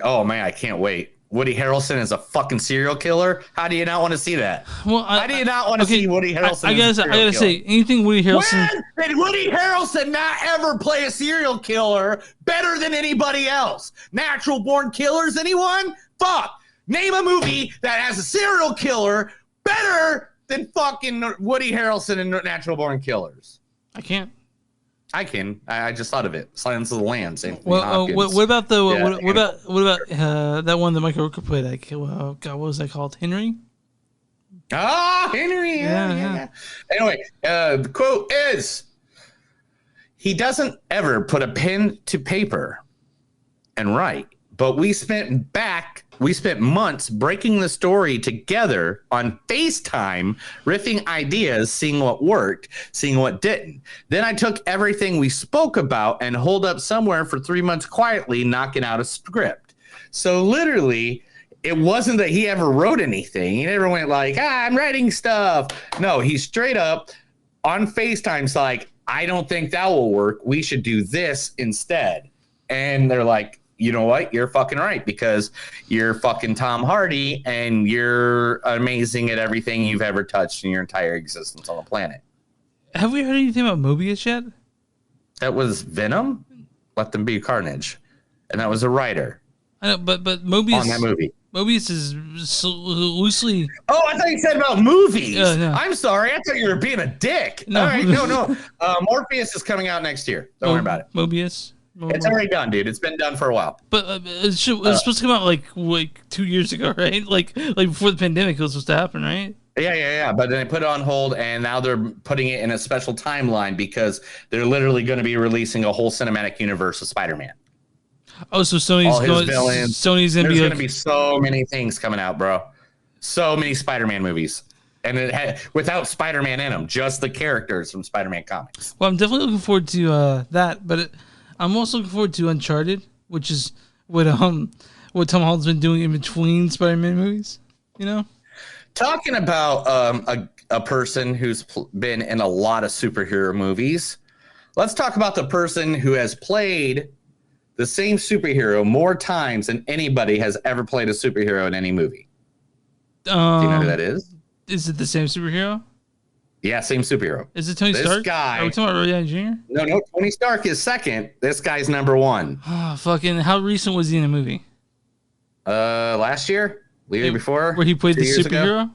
Oh, man, I can't wait. Woody Harrelson is a fucking serial killer. How do you not want to see that? Well, how do you not want to see Woody Harrelson? I gotta say, anything Woody Harrelson. When did Woody Harrelson not ever play a serial killer better than anybody else? Natural Born Killers, anyone? Fuck. Name a movie that has a serial killer better than fucking Woody Harrelson in Natural Born Killers. I can't. I can. I just thought of it. Silence of the Lambs. What about that one that Michael Rooker played? God, what was that called? Henry? Henry. Yeah. Anyway, the quote is, he doesn't ever put a pen to paper and write, but we spent months breaking the story together on FaceTime, riffing ideas, seeing what worked, seeing what didn't. Then I took everything we spoke about and holed up somewhere for 3 months quietly, knocking out a script. So literally, it wasn't that he ever wrote anything. He never went like, I'm writing stuff. No, he straight up on FaceTime's like, I don't think that will work. We should do this instead. And they're like, you know what? You're fucking right, because you're fucking Tom Hardy and you're amazing at everything you've ever touched in your entire existence on the planet. Have we heard anything about Mobius yet? That was Venom, Let Them Be Carnage. And that was a writer. I know, but Mobius. On that movie. Mobius is loosely. Oh, I thought you said about movies. No. I'm sorry. I thought you were being a dick. No. All right. No. Morpheus is coming out next year. Don't worry about it. Mobius. It's already done, dude. It's been done for a while. But it's supposed to come out like 2 years ago, right? Like before the pandemic, it was supposed to happen, right? Yeah. But then they put it on hold, and now they're putting it in a special timeline because they're literally going to be releasing a whole cinematic universe of Spider-Man. Oh, so Sony's going to be so many things coming out, bro. So many Spider-Man movies. And without Spider-Man in them, just the characters from Spider-Man comics. Well, I'm definitely looking forward to that, but I'm also looking forward to Uncharted, which is what Tom Holland's been doing in between Spider-Man movies. You know, talking about a person who's been in a lot of superhero movies. Let's talk about the person who has played the same superhero more times than anybody has ever played a superhero in any movie. Do you know who that is? Is it the same superhero? Yeah, same superhero. Is it Tony Stark? This guy. Are we talking about Robert Downey Jr.? No. Tony Stark is second. This guy's number one. Oh, fucking! How recent was he in a movie? Last year, the year before, where he played the superhero. Ago?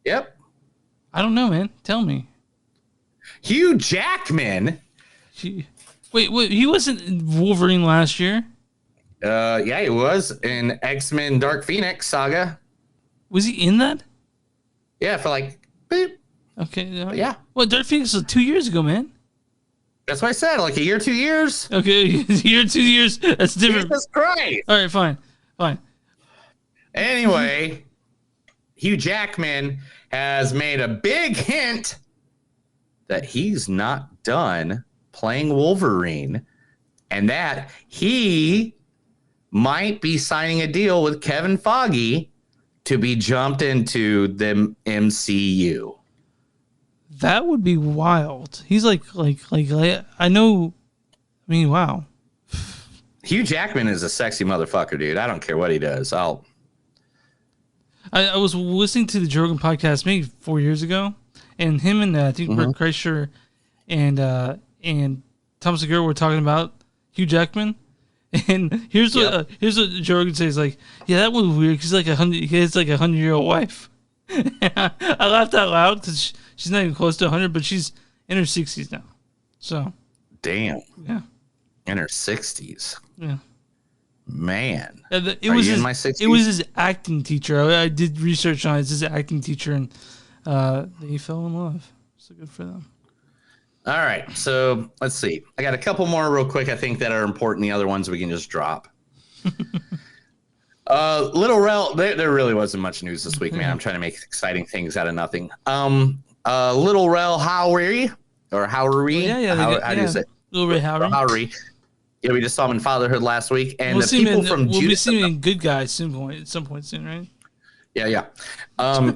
Yep. I don't know, man. Tell me. Hugh Jackman. Wait, he wasn't Wolverine last year? Yeah, he was in X-Men Dark Phoenix saga. Was he in that? Yeah, for like, beep. Okay. Yeah. Well, Dark Phoenix was 2 years ago, man. That's what I said, like a year, 2 years. Okay, year, 2 years. That's different. Jesus Christ. All right, fine. Anyway, Hugh Jackman has made a big hint that he's not done playing Wolverine and that he might be signing a deal with Kevin Feige to be jumped into the MCU. That would be wild. He's like I know. I mean, wow. Hugh Jackman is a sexy motherfucker, dude. I don't care what he does. I was listening to the Joe Rogan podcast maybe 4 years ago, and him and I think Bert Kreischer and Tom Segura were talking about Hugh Jackman. And here's what Joe Rogan says, like, yeah, that was weird because he has like a 100-year-old wife. I laughed out loud because she's not even close to 100, but she's in her 60s now. So, damn, yeah, in her 60s. Yeah, man. It was his acting teacher. I did research on it. It's his acting teacher, and they fell in love. So good for them. All right, so let's see. I got a couple more real quick, I think, that are important. The other ones we can just drop. Little Rel, there really wasn't much news this week, man. I'm trying to make exciting things out of nothing. Little Rel Howery, or Howery. How do you say it? Little Ray Howery. Yeah, we just saw him in Fatherhood last week. And we'll the people from we'll be seeing in Good Guys at some point soon, right? Yeah.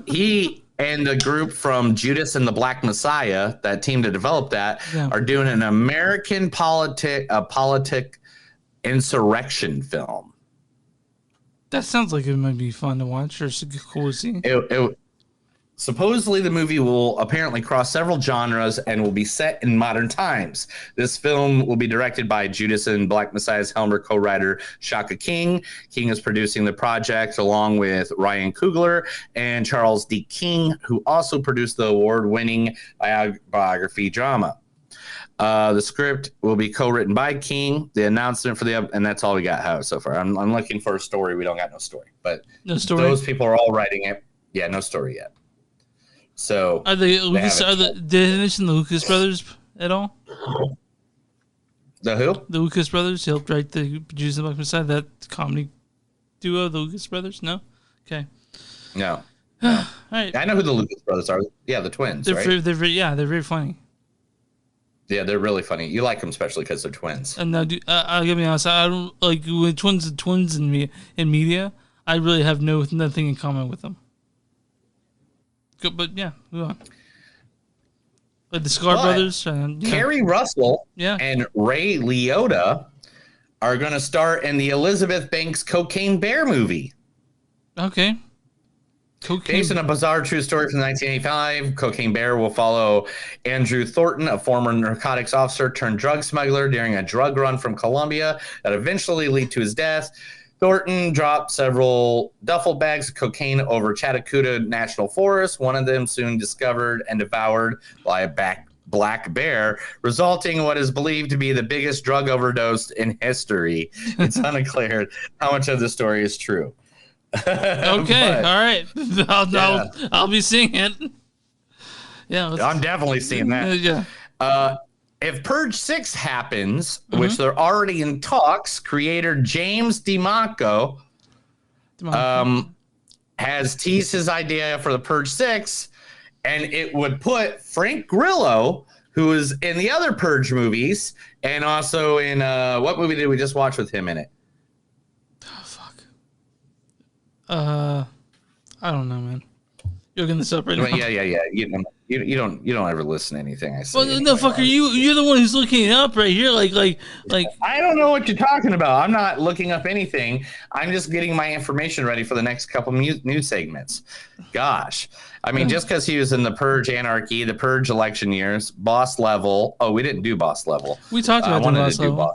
He and the group from Judas and the Black Messiah, that team to develop that, are doing an American politic insurrection film. That sounds like it might be fun to watch or cool to see. Supposedly, the movie will apparently cross several genres and will be set in modern times. This film will be directed by Judas and Black Messiah's Helmer co-writer Shaka King. King is producing the project along with Ryan Coogler and Charles D. King, who also produced the award-winning biography drama. The script will be co-written by King. The announcement for and that's all we got so far. I'm looking for a story. We don't got no story, but no story. Those people are all writing it. Yeah, no story yet. So did they mention the Lucas brothers at all? The who? The Lucas brothers helped write the Judas and the Black Messiah, that comedy duo, the Lucas brothers. No, okay. No. All right. I know who the Lucas brothers are. Yeah, the twins. They're right? they're very funny. Yeah, they're really funny. You like them especially because they're twins. And now, I'll be honest. I don't like when twins in media. I really have nothing in common with them. Good, but yeah, move on. Like the Scar brothers. Kerry Russell and Ray Liotta are going to star in the Elizabeth Banks Cocaine Bear movie. Okay. Based on a bizarre true story from 1985, Cocaine Bear will follow Andrew Thornton, a former narcotics officer turned drug smuggler during a drug run from Colombia that eventually lead to his death. Thornton dropped several duffel bags of cocaine over Chattahoochee National Forest, one of them soon discovered and devoured by a black bear, resulting in what is believed to be the biggest drug overdose in history. It's unclear how much of the story is true. Okay, But, all right. I'll be seeing it. Yeah, I'm definitely seeing that. Yeah. If Purge 6 happens, which they're already in talks, creator James DeMarco has teased his idea for the Purge 6, and it would put Frank Grillo, who is in the other Purge movies, and also in what movie did we just watch with him in it? Oh, fuck. I don't know, man. You're looking this up right now. Yeah. You don't ever listen to anything I say. Well, anyway, no, fucker. You're the one who's looking it up right here. Like. I don't know what you're talking about. I'm not looking up anything. I'm just getting my information ready for the next couple news segments. Gosh, I mean, just because he was in the Purge Anarchy, the Purge election years, Boss Level. Oh, we didn't do Boss Level. We talked about Boss Level.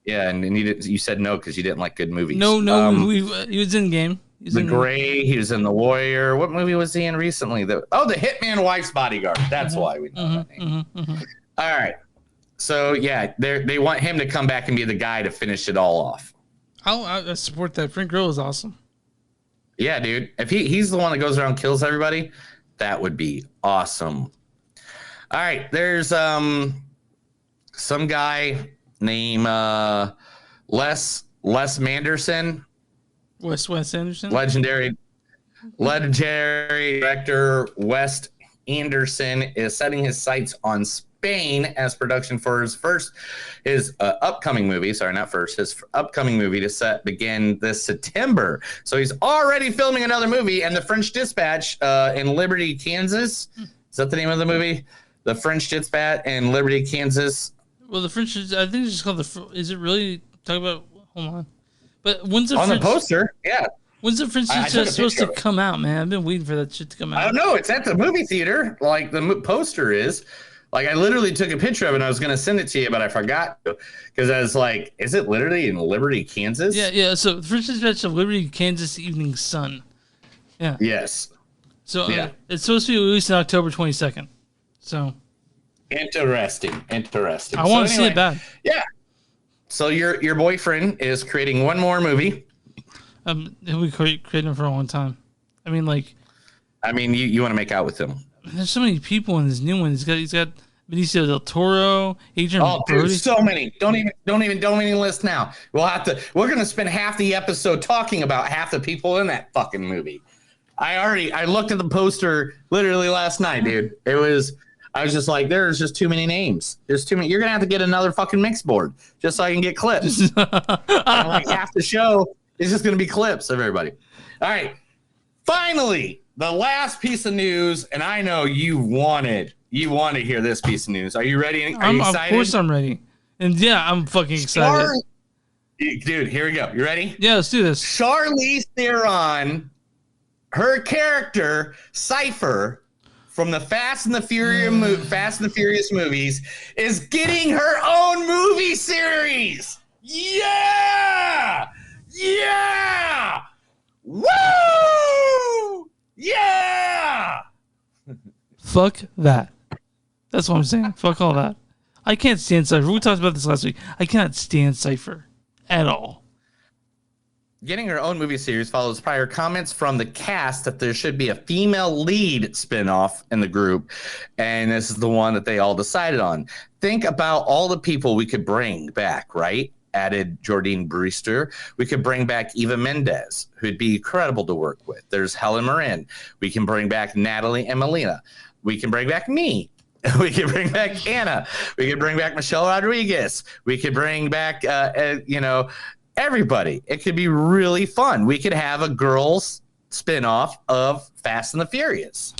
Yeah, and you said no because you didn't like good movies. No, he was in game. The Gray, he was in The Warrior. What movie was he in recently? The Hitman Wife's Bodyguard. That's why we know that name. All right. So, yeah, they want him to come back and be the guy to finish it all off. I support that. Frank Grillo is awesome. Yeah, dude. If he's the one that goes around and kills everybody, that would be awesome. All right. There's some guy named Les Manderson. Wes Anderson? Legendary director Wes Anderson is setting his sights on Spain as production for his upcoming movie to begin this September. So he's already filming another movie, and The French Dispatch in Liberty, Kansas. Is that the name of the movie? The French Dispatch in Liberty, Kansas. Well, the French, I think it's just called is it really, talk about, hold on. But when's the the poster? Yeah. When's the French Dispatch supposed to come out, man? I've been waiting for that shit to come out. I don't know. It's at the movie theater. Like the poster is. Like I literally took a picture of it and I was going to send it to you, but I forgot to. Because I was like, is it literally in Liberty, Kansas? Yeah. So the French Dispatch of Liberty, Kansas Evening Sun. Yeah. Yes. So it's supposed to be released on October 22nd. So. Interesting. I want to see it bad. Yeah. So your boyfriend is creating one more movie. We created him for a long time. I mean, you want to make out with him. There's so many people in this new one. He's got Benicio del Toro, Adrian Brody. Dude, so many. Don't even list now. We're gonna spend half the episode talking about half the people in that fucking movie. I looked at the poster literally last night, dude. I was just like, there's just too many names. There's too many. You're gonna have to get another fucking mix board just so I can get clips. And like half the show is just gonna be clips of everybody. All right. Finally, the last piece of news, and I know you want to hear this piece of news. Are you ready? Are you excited? Of course I'm ready. And yeah, I'm fucking excited. Dude, here we go. You ready? Yeah, let's do this. Charlize Theron, her character, Cypher, from the Fast and the Furious movies, is getting her own movie series. Yeah! Yeah! Woo! Yeah! Fuck that. That's what I'm saying. Fuck all that. I can't stand Cypher. We talked about this last week. I cannot stand Cypher at all. Getting her own movie series follows prior comments from the cast that there should be a female lead spinoff in the group, and this is the one that they all decided on. Think about all the people we could bring back, right? Added Jordine Brewster. We could bring back Eva Mendes, who'd be incredible to work with. There's Helen Mirren. We can bring back Natalie and Melina. We can bring back me. We could bring back Anna. We could bring back Michelle Rodriguez. We could bring back, everybody. It could be really fun. We could have a girls spinoff of Fast and the Furious.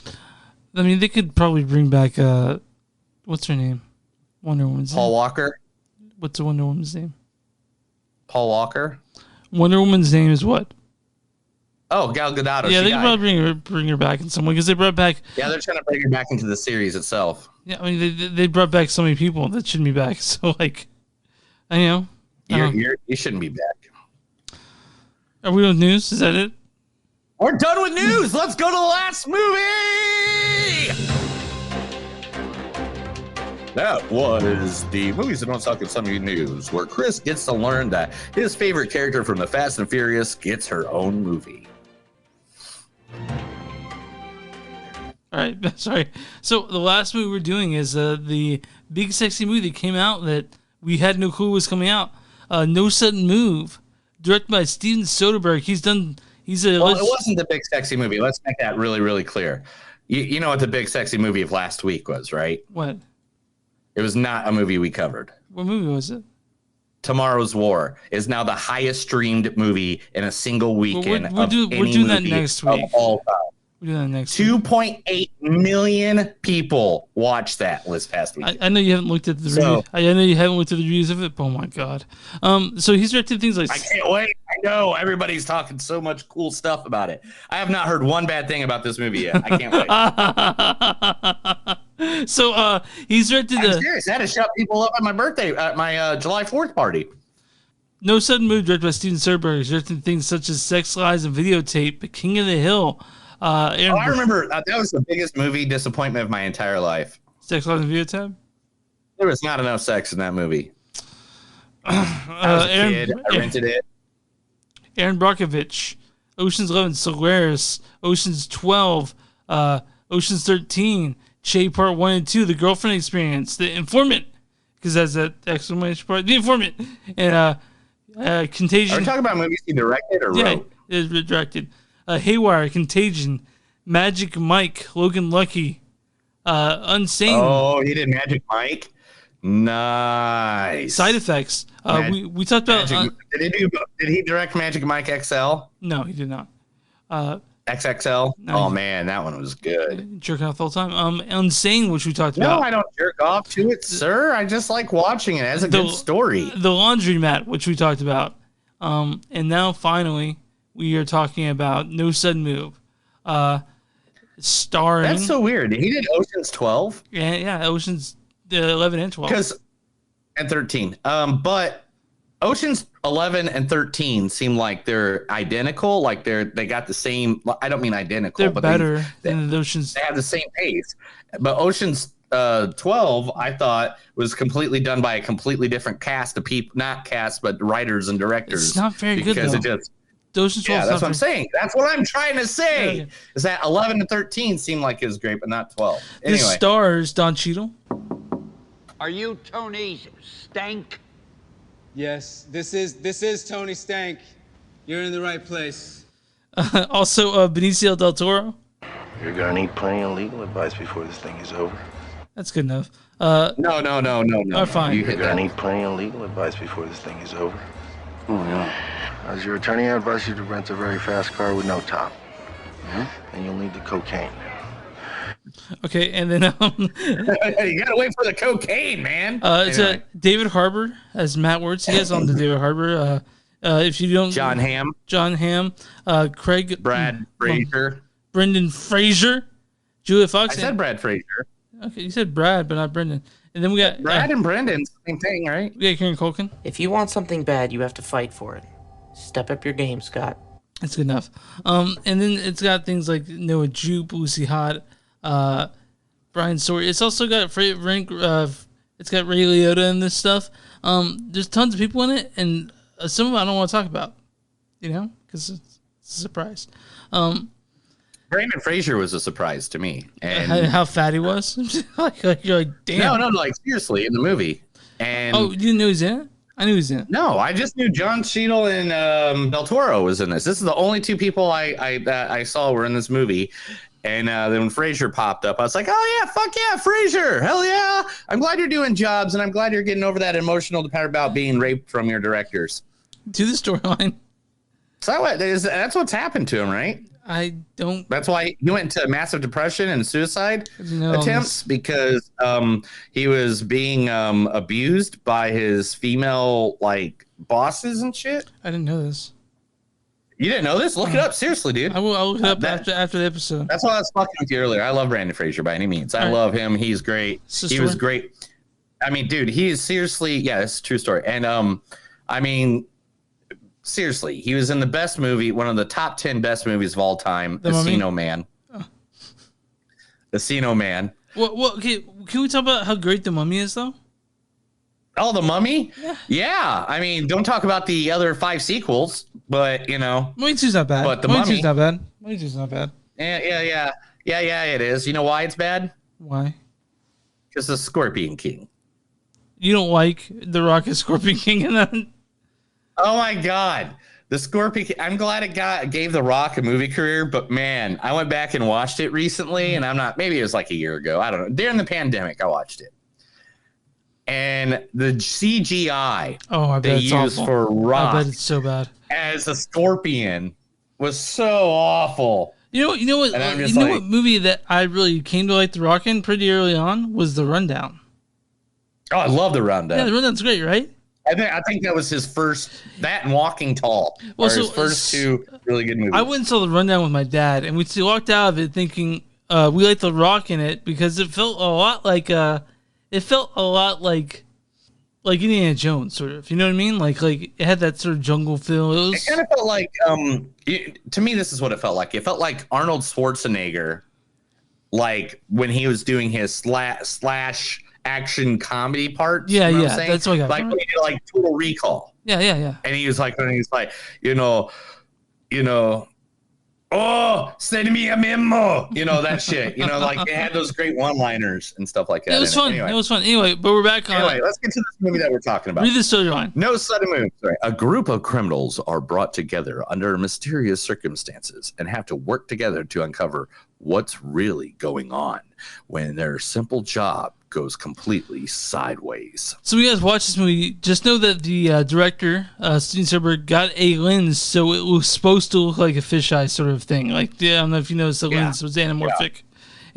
I mean, they could probably bring back what's her name? Wonder Woman's Paul name. Walker. What's the Wonder Woman's name? Paul Walker. Wonder Woman's name is what? Oh, Gal Gadot. Yeah, they could probably bring her back in some way because they brought back. Yeah, they're trying to bring her back into the series itself. Yeah, I mean they brought back so many people that shouldn't be back. So you shouldn't be back. Are we on news? Is that it? We're done with news. Let's go to the last movie. That was the Movies That Don't Suck in Some News, where Chris gets to learn that his favorite character from the Fast and Furious gets her own movie. All right, sorry. So the last movie we're doing is the big sexy movie that came out that we had no clue was coming out. No Sudden Move, directed by Steven Soderbergh. Well, it wasn't the big sexy movie. Let's make that really, really clear. You know what the big sexy movie of last week was, right? What? It was not a movie we covered. What movie was it? Tomorrow's War is now the highest streamed movie in a single weekend. We're doing that next week. Of all time. We're doing that next week. 2.8 million people watched that this past week. I know you haven't looked at the review. I know you haven't looked at the reviews of it, but oh my god. So he's directed things like I can't wait. I know everybody's talking so much cool stuff about it. I have not heard one bad thing about this movie yet. I can't wait. So he's directed I'm serious. I had to shut people up at my birthday at my July 4th party. No Sudden Move, directed by Steven Soderbergh. He's directed things such as Sex Lies and Videotape, King of the Hill. I remember that was the biggest movie disappointment of my entire life. Sex Lies and Videotape? There was not enough sex in that movie. I was a kid. I rented it. Aaron Brockovich, Ocean's 11, Solaris, Ocean's 12, Ocean's 13, Che Part 1 and 2, The Girlfriend Experience, The Informant, because that's that exclamation part, The Informant, and Contagion. Are we talking about movies he directed or wrote? Yeah, it is directed. Haywire, Contagion, Magic Mike, Logan Lucky, Unsane. Oh, he did Magic Mike? Nice. Side Effects. We talked about... Did he direct Magic Mike XL? No, he did not. XXL? No, oh, man, that one was good. Jerking off all the time. Unsane, which we talked about. No, I don't jerk off to it, sir. I just like watching it as a good story. The Laundromat, which we talked about. And now, finally, we are talking about No Sudden Move. Starring... That's so weird. He did Ocean's 12? Yeah, Ocean's 11 and 12. And 13. But Ocean's 11 and 13 seem like they're identical. Like they got the same... I don't mean identical. They're but better than the Ocean's... They have the same pace. But Ocean's 12, I thought, was completely done by a completely different cast of people. Not cast, but writers and directors. It's not very good, though. Because it just... Ocean's 12 that's what I'm saying. That's what I'm trying to say. Yeah. Is that 11 and 13 seemed like it was great, but not 12. Anyway. This stars Don Cheadle. Are you Tony Stank? Yes, this is Tony Stank. You're in the right place. Also, Benicio del Toro. You're gonna need plenty of legal advice before this thing is over. That's good enough. No. Oh, fine. You're gonna need plenty of legal advice before this thing is over. Oh, yeah. As your attorney, I advise you to rent a very fast car with no top. And you'll need the cocaine. Okay, and then you gotta wait for the cocaine, man. It's David Harbour as Matt Wirtz. He has on the David Harbour. If you don't, John Hamm, Craig, Brad Fraser, Brendan Fraser, Julia Fox. I said Brad Fraser. Okay, you said Brad, but not Brendan. And then we got Brad and Brendan, same thing, right? We got Kieran Culkin. If you want something bad, you have to fight for it. Step up your game, Scott. That's good enough. And then it's got things like Noah Jupe, Lucy Hott, Brian Sawyer. It's also got it's got Ray Liotta in this stuff. There's tons of people in it, and some of them I don't want to talk about, because it's a surprise. Brandon Fraser was a surprise to me, and how fat he was. You're like, damn. No, like seriously in the movie. And you didn't know he's in it? I knew he was in it. No, I just knew John Cheadle and Del Toro was in this. This is the only two people I saw were in this movie. And then when Fraser popped up, I was like, oh, yeah, fuck yeah, Fraser. Hell yeah. I'm glad you're doing jobs, and I'm glad you're getting over that emotional part about being raped from your directors. To the storyline. So that's what's happened to him, right? I don't. That's why he went into massive depression and suicide attempts, because he was being abused by his female bosses and shit. I didn't know this. You didn't know this? Look it up, seriously, dude. I'll look it up after the episode. That's why I was fucking with you earlier. I love Brandon Fraser by any means. I love him. He's great. He was great. I mean, dude, he is seriously, it's a true story. And I mean, seriously, he was in the best movie, one of the top 10 best movies of all time, Encino Man. Oh. Encino Man. Well, okay, can we talk about how great The Mummy is, though? Oh, The Mummy? Yeah. I mean, don't talk about the other 5 sequels, but, Mummy 2's not bad. But Mummy 2's not bad. Mummy 2's not bad. Yeah. Yeah, it is. You know why it's bad? Why? Because the Scorpion King. You don't like The Rock as Scorpion King in that? Oh my God. The Scorpion King. I'm glad it gave The Rock a movie career, but man, I went back and watched it recently, and maybe it was like a year ago. I don't know. During the pandemic, I watched it. And the CGI they used for Rock, I bet it's so bad, as a scorpion was so awful. You know what? What movie that I really came to like The Rock in pretty early on was The Rundown. Oh, I love The Rundown. Yeah, The Rundown's great, right? I think that was his first. That and Walking Tall are his first two really good movies. I went and saw The Rundown with my dad, and we walked out of it thinking we liked The Rock in it because it felt a lot like Indiana Jones, sort of. You know what I mean? Like it had that sort of jungle feel. It kind of felt like to me, this is what it felt like. It felt like Arnold Schwarzenegger, like when he was doing his slash action comedy parts. Yeah, you know yeah, that's what I got. Like when he did like Total Recall. Yeah. And he was like, oh, send me a memo. You know, that shit. You know, like they had those great one-liners and stuff like that. It was fun. Anyway. It was fun. Anyway, but we're back on. Anyway, let's get to this movie that we're talking about. Read the storyline. No sudden move. Sorry. A group of criminals are brought together under mysterious circumstances and have to work together to uncover what's really going on when their simple job goes completely sideways. So you guys watch this movie, just know that the director, Steven Soderbergh, got a lens so it was supposed to look like a fisheye sort of thing. Like, I don't know if you noticed the lens was anamorphic.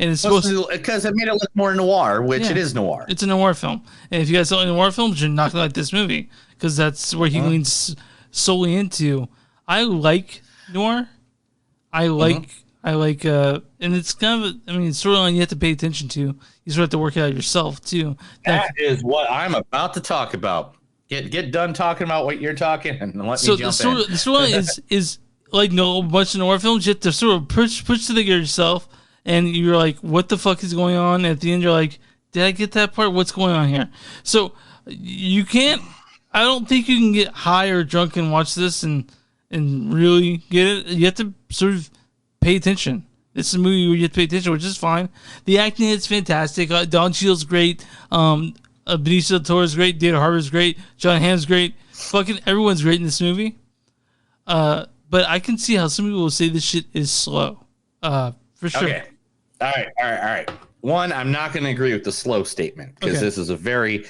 And it's supposed to, because it made it look more noir, which it is noir. It's a noir film. And if you guys don't like noir films, you're not going to like this movie because that's where he leans solely into. I like noir. I like, and it's kind of, it's storyline you have to pay attention to. You sort of have to work it out yourself too. That is what I'm about to talk about. Get done talking about what you're talking and let me jump in. So the storyline is like a bunch of noir films. You have to sort of push together yourself, and you're like, what the fuck is going on? At the end, you're like, did I get that part? What's going on here? So you can't. I don't think you can get high or drunk and watch this and really get it. You have to sort of pay attention. It's a movie where you have to pay attention, which is fine. The acting is fantastic. Don Cheadle's great. Benicio del Toro's great. David Harbour's great. John Hamm's great. Fucking everyone's great in this movie. But I can see how some people will say this shit is slow. For sure. Okay. All right. One, I'm not going to agree with the slow statement because this is a very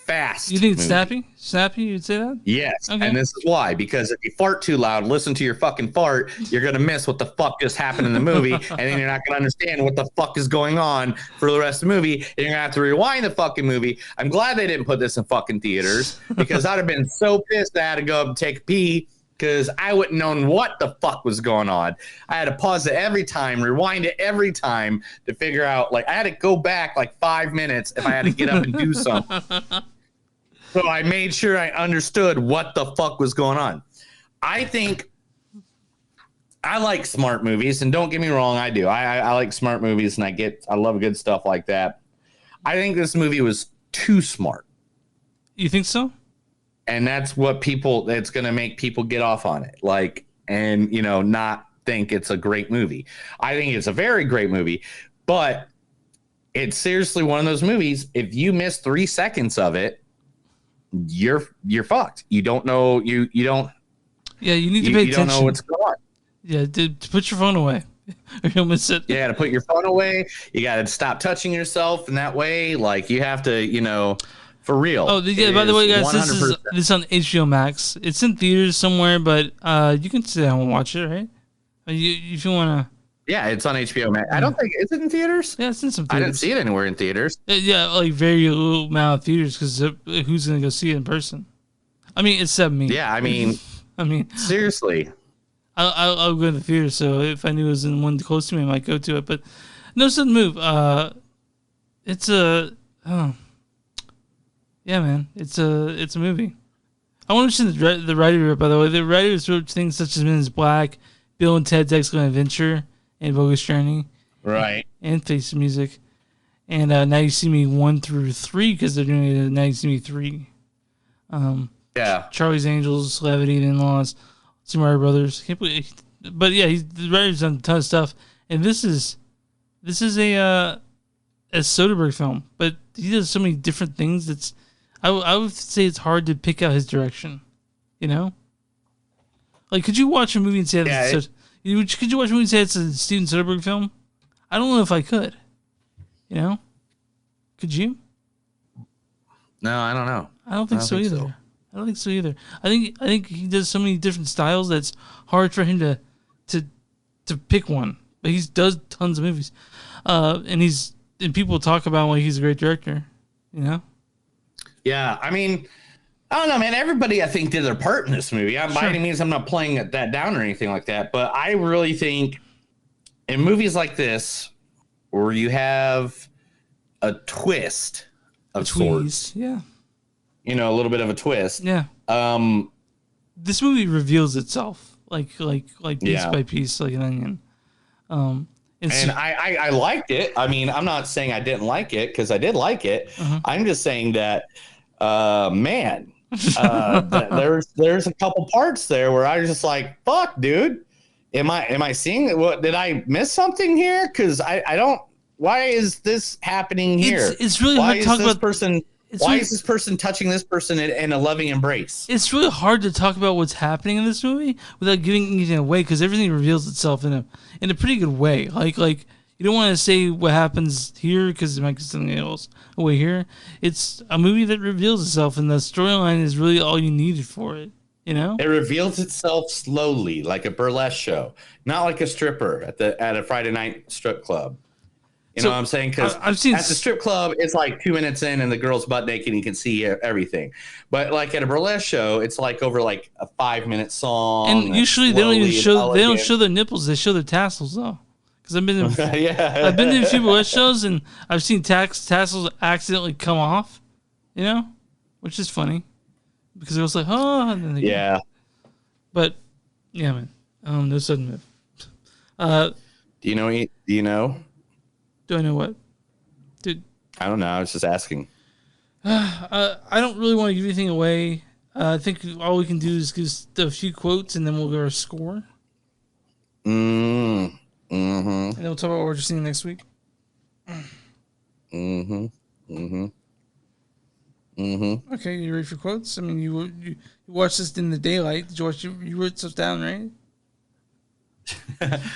fast. You think it's movie. snappy? Snappy? You'd say that? Yes. Okay. And this is why. Because if you fart too loud, listen to your fucking fart, you're going to miss what the fuck just happened in the movie. And then you're not going to understand what the fuck is going on for the rest of the movie. And you're going to have to rewind the fucking movie. I'm glad they didn't put this in fucking theaters because I'd have been so pissed that I had to go up and take a pee because I wouldn't known what the fuck was going on. I had to pause it every time, rewind it every time to figure out. Like I had to go back like 5 minutes if I had to get up and do something. So I made sure I understood what the fuck was going on. I think I like smart movies, and don't get me wrong, I do. I like smart movies, and I love good stuff like that. I think this movie was too smart. You think so? And that's that's going to make people get off on it. And not think it's a great movie. I think it's a very great movie, but it's seriously one of those movies. If you miss 3 seconds of it, you're fucked. You don't know. You don't. Yeah, you need to pay attention. You don't know what's going on. Yeah, put your phone away. Or you'll miss it. You got to put your phone away. You got to stop touching yourself in that way. Like you have to, for real. Oh, yeah. By the way, guys, this is on HBO Max. It's in theaters somewhere, but you can sit down and watch it, right? If you want to. Yeah, it's on HBO Max. I don't think is it in theaters. Yeah, it's in some theaters. I didn't see it anywhere in theaters. Yeah, like very little amount of theaters because who's gonna go see it in person? I mean, it's 7 me. Yeah, I mean, seriously. I'll go to the theater. So if I knew it was in one close to me, I might go to it. But no sudden move. It's a yeah, man. It's a movie. I want to mention the writer, by the way. The writers wrote things such as Men in Black, Bill and Ted's Excellent Adventure, and Bogus Journey. Right. And Face the Music. And Now You See Me 1 through 3 because they're doing it Now You See Me 3. Yeah. Charlie's Angels, Levity, The In-Laws, Super Mario Brothers. But yeah, the writer's done a ton of stuff. And this is a Soderbergh film, but he does so many different things. I would say it's hard to pick out his direction. You know, like could you watch a movie and say could you watch a movie and say it's a Steven Soderbergh film? I don't know if I could. You know, could you? No, I don't know. I don't think so either. I don't think so either. I think he does so many different styles that's hard for him to pick one. But he does tons of movies, and people talk about why he's a great director. You know. Yeah, I mean, I don't know, man. Everybody, I think, did their part in this movie. By any means, I'm not playing that down or anything like that. But I really think in movies like this, where you have a twist of sorts, yeah, you know, a little bit of a twist, yeah. This movie reveals itself like piece by piece, like an onion. And I liked it. I mean, I'm not saying I didn't like it because I did like it. I'm just saying that, man, there's a couple parts there where I was just like, "Fuck, dude, am I seeing it? What did I miss something here? Because I don't. Why is this happening here? It's really hard to talk about person. Why is this person touching this person in a loving embrace? It's really hard to talk about what's happening in this movie without giving anything away because everything reveals itself in a pretty good way. Like you don't want to say what happens here because it might give something else away here. It's a movie that reveals itself, and the storyline is really all you needed for it. You know, it reveals itself slowly, like a burlesque show, not like a stripper at a Friday night strip club. You know what I'm saying? Because at the strip club, it's like 2 minutes in and the girl's butt naked and you can see everything. But like at a burlesque show, it's like over like a 5-minute song. And usually they don't show their nipples; they show their tassels though. Because I've been in I've been to a few burlesque shows and I've seen tassels accidentally come off. You know, which is funny because it was like and then yeah. But yeah, man, no sudden move. Do you know? Do I know what? Dude. I don't know. I was just asking. I don't really want to give anything away. I think all we can do is give a few quotes and then we'll go our score. Mm-hmm. And then we'll talk about what we're seeing next week. Mm-hmm. Mm-hmm. Mm-hmm. Okay, you ready for quotes? I mean, you watched this in the daylight. Did you watch? You wrote stuff down, right?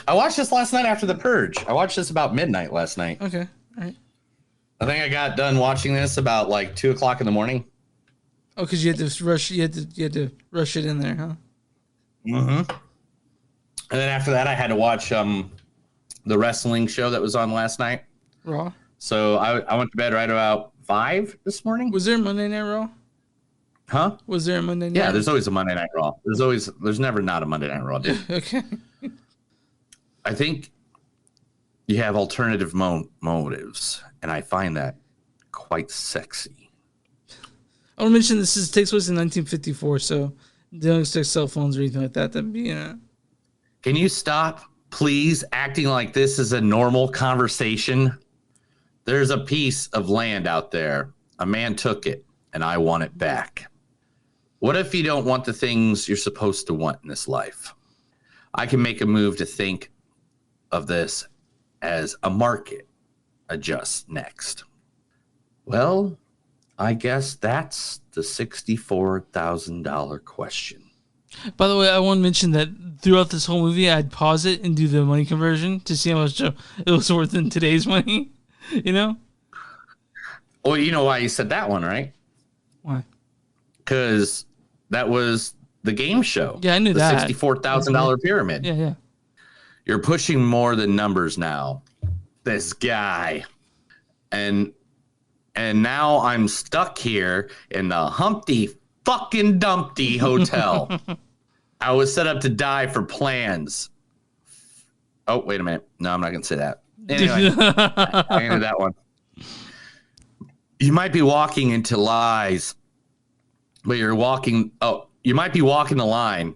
I watched this last night after the Purge. I watched this about midnight last night. Okay, all right. I think I got done watching this about like 2:00 in the morning. Oh, because you had to rush. You had to rush it in there, huh? Mm-hmm. And then after that, I had to watch the wrestling show that was on last night. Raw. So I went to bed right about 5 this morning. Was there a Monday Night Raw? Huh? Was there a Monday Night? Yeah, there's always a Monday Night Raw. There's never not a Monday Night Raw. Dude. Okay. I think you have alternative motives, and I find that quite sexy. I want to mention this takes place in 1954, so don't expect cell phones or anything like that. That'd be Can you stop, please, acting like this is a normal conversation? There's a piece of land out there. A man took it, and I want it back. What if you don't want the things you're supposed to want in this life? I can make a move to think of this as a market adjusts next. Well, I guess that's the $64,000 question. By the way, I want to mention that throughout this whole movie, I'd pause it and do the money conversion to see how much it was worth in today's money. You know? Well, you know why you said that one, right? Why? Because that was the game show. Yeah, I knew that. The $64,000 pyramid. Yeah. You're pushing more than numbers now. This guy. And now I'm stuck here in the Humpty fucking Dumpty Hotel. I was set up to die for plans. Oh, wait a minute. No, I'm not going to say that. Anyway, I ended that one. You might be walking into lies, but you might be walking the line,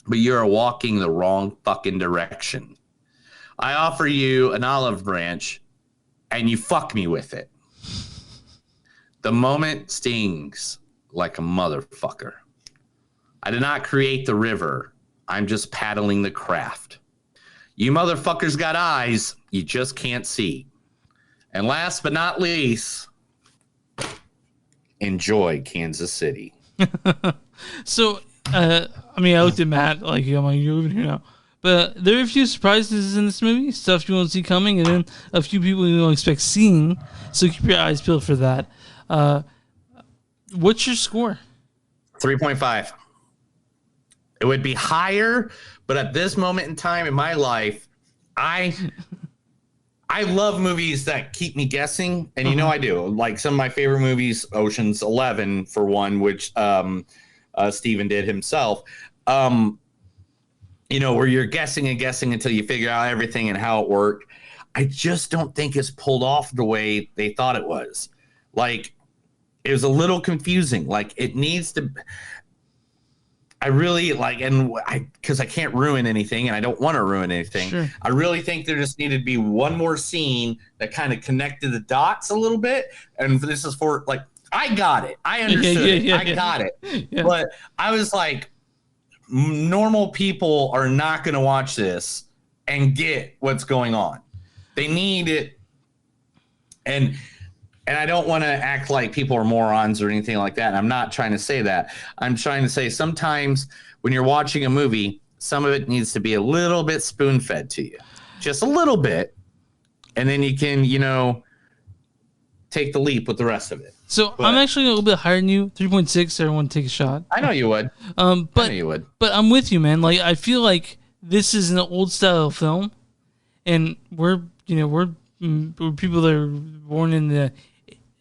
but you're walking the wrong fucking direction. I offer you an olive branch, and you fuck me with it. The moment stings like a motherfucker. I did not create the river. I'm just paddling the craft. You motherfuckers got eyes, you just can't see. And last but not least, enjoy Kansas City. So, I looked at Matt like, I'm like, you're over here now. But there are a few surprises in this movie, stuff you won't see coming, and then a few people you don't expect seeing. So keep your eyes peeled for that. What's your score? 3.5. It would be higher, but at this moment in time in my life, I love movies that keep me guessing, and you know I do. Like some of my favorite movies, Ocean's 11 for one, which Steven did himself. Where you're guessing and guessing until you figure out everything and how it worked. I just don't think it's pulled off the way they thought it was. Like, it was a little confusing. Like, it needs to. I really like, because I can't ruin anything and I don't want to ruin anything. Sure. I really think there just needed to be one more scene that kind of connected the dots a little bit. And this is for, like, I got it. I understood it. I got it. Yeah. But I was like, normal people are not going to watch this and get what's going on. They need it. And I don't want to act like people are morons or anything like that. I'm not trying to say that. I'm trying to say sometimes when you're watching a movie, some of it needs to be a little bit spoon-fed to you. Just a little bit. And then you can, take the leap with the rest of it. So I'm actually a little bit higher than you, 3.6. Everyone take a shot. I know you would. I know you would. But I'm with you, man. Like, I feel like this is an old style film, and we're people that are born in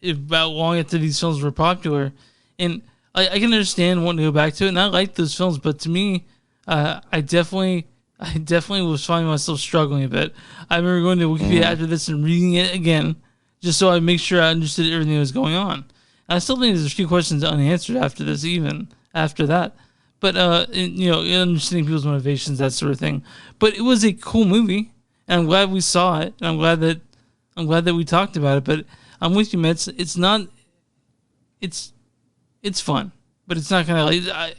about long after these films were popular, and I can understand wanting to go back to it, and I like those films. But to me, I definitely was finding myself struggling a bit. I remember going to Wikipedia after this and reading it again, just so I make sure I understood everything that was going on. And I still think there's a few questions unanswered after this, even after that. But understanding people's motivations, that sort of thing. But it was a cool movie, and I'm glad we saw it, and I'm glad that we talked about it. But I'm with you, Mets. It's not. It's fun, but it's not gonna.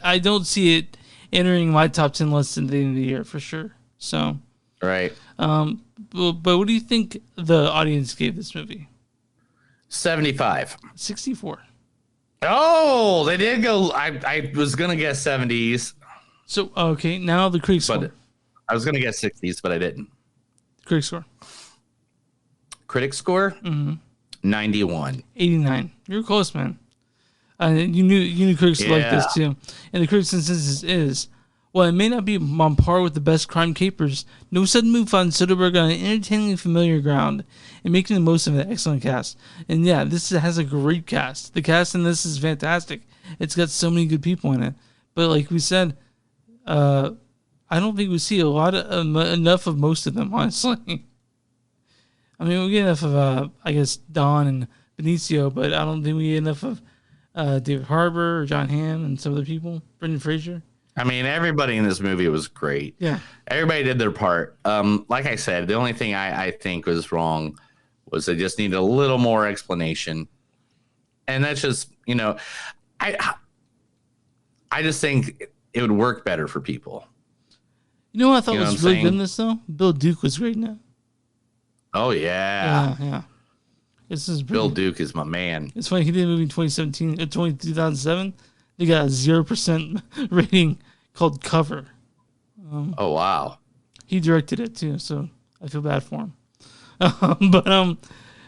I don't see it entering my top 10 list at the end of the year for sure. So, right. But what do you think the audience gave this movie? 75. 64. Oh, they did go. I was gonna guess 70s. So okay, now the critic score. I was gonna guess 60s, but I didn't. Critic score. Critic score. 91. 89. You're close, man. You knew critics like this too. And the critics' consensus is, while it may not be on par with the best crime capers, No Sudden Move found Soderbergh on an entertainingly familiar ground and making the most of an excellent cast. And yeah, this has a great cast. The cast in this is fantastic. It's got so many good people in it. But like we said, I don't think we see enough of most of them, honestly. I mean, we get enough of, I guess, Don and Benicio, but I don't think we get enough of David Harbour or John Hamm and some other people. Brendan Fraser. I mean, everybody in this movie was great. Yeah. Everybody did their part. Like I said, the only thing I think was wrong was they just needed a little more explanation. And that's just, I just think it would work better for people. You know what I thought was really good in this, though? Bill Duke was great now. Oh, yeah. Yeah. This is Bill Duke is my man. It's funny. He did a movie in 2007. They got a 0% rating called Cover. Oh, wow. He directed it, too, so I feel bad for him.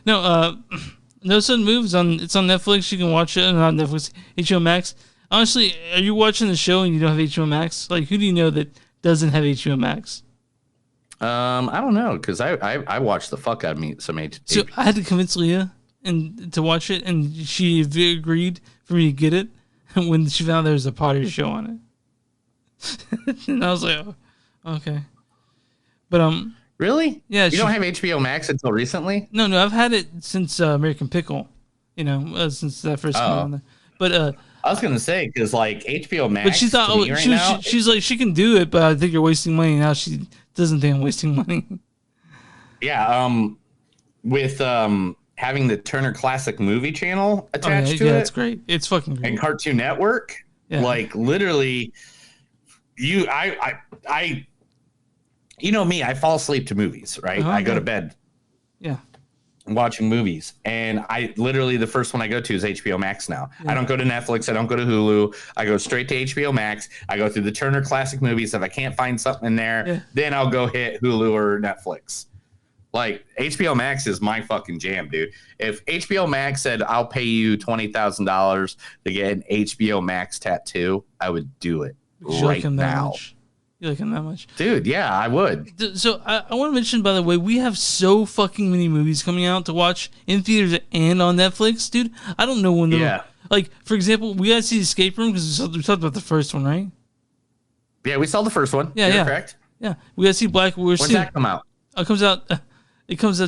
No Sudden Moves it's on Netflix. You can watch it on Netflix, HBO Max. Honestly, are you watching the show and you don't have HBO Max? Like, who do you know that doesn't have HBO Max? I don't know, because I watched the fuck out of me some HBO. So I had to convince Leah to watch it, and she agreed for me to get it when she found there was a Potter show on it. And I was like, oh, okay. But really? Yeah. You don't have HBO Max until recently? No, I've had it since American Pickle. Since that first came on there. But I was gonna say, because like HBO Max. But she thought, she's like, she can do it, but I think you're wasting money. Now she doesn't think I'm wasting money. Yeah. With having the Turner Classic Movie Channel attached to it. Yeah, it's great. It's fucking great. And Cartoon Network. Yeah. Like literally, you you know me, I fall asleep to movies, right? I go to bed. Yeah. Watching movies, and I literally the first one I go to is HBO Max now. I don't go to Netflix, I don't go to Hulu, I go straight to HBO Max. I go through the Turner Classic Movies. If I can't find something in there, then I'll go hit Hulu or Netflix. Like HBO Max is my fucking jam, dude. If HBO Max said I'll pay you $20,000 to get an HBO Max tattoo, I would do it right now. You like him that much? Dude, yeah, I would. So I want to mention, by the way, we have so fucking many movies coming out to watch in theaters and on Netflix, dude. I don't know when they're... Yeah. Like, for example, we gotta see Escape Room because we talked about the first one, right? Yeah, we saw the first one. Yeah, You're correct. Yeah, we gotta see Black... When's that come out? It comes out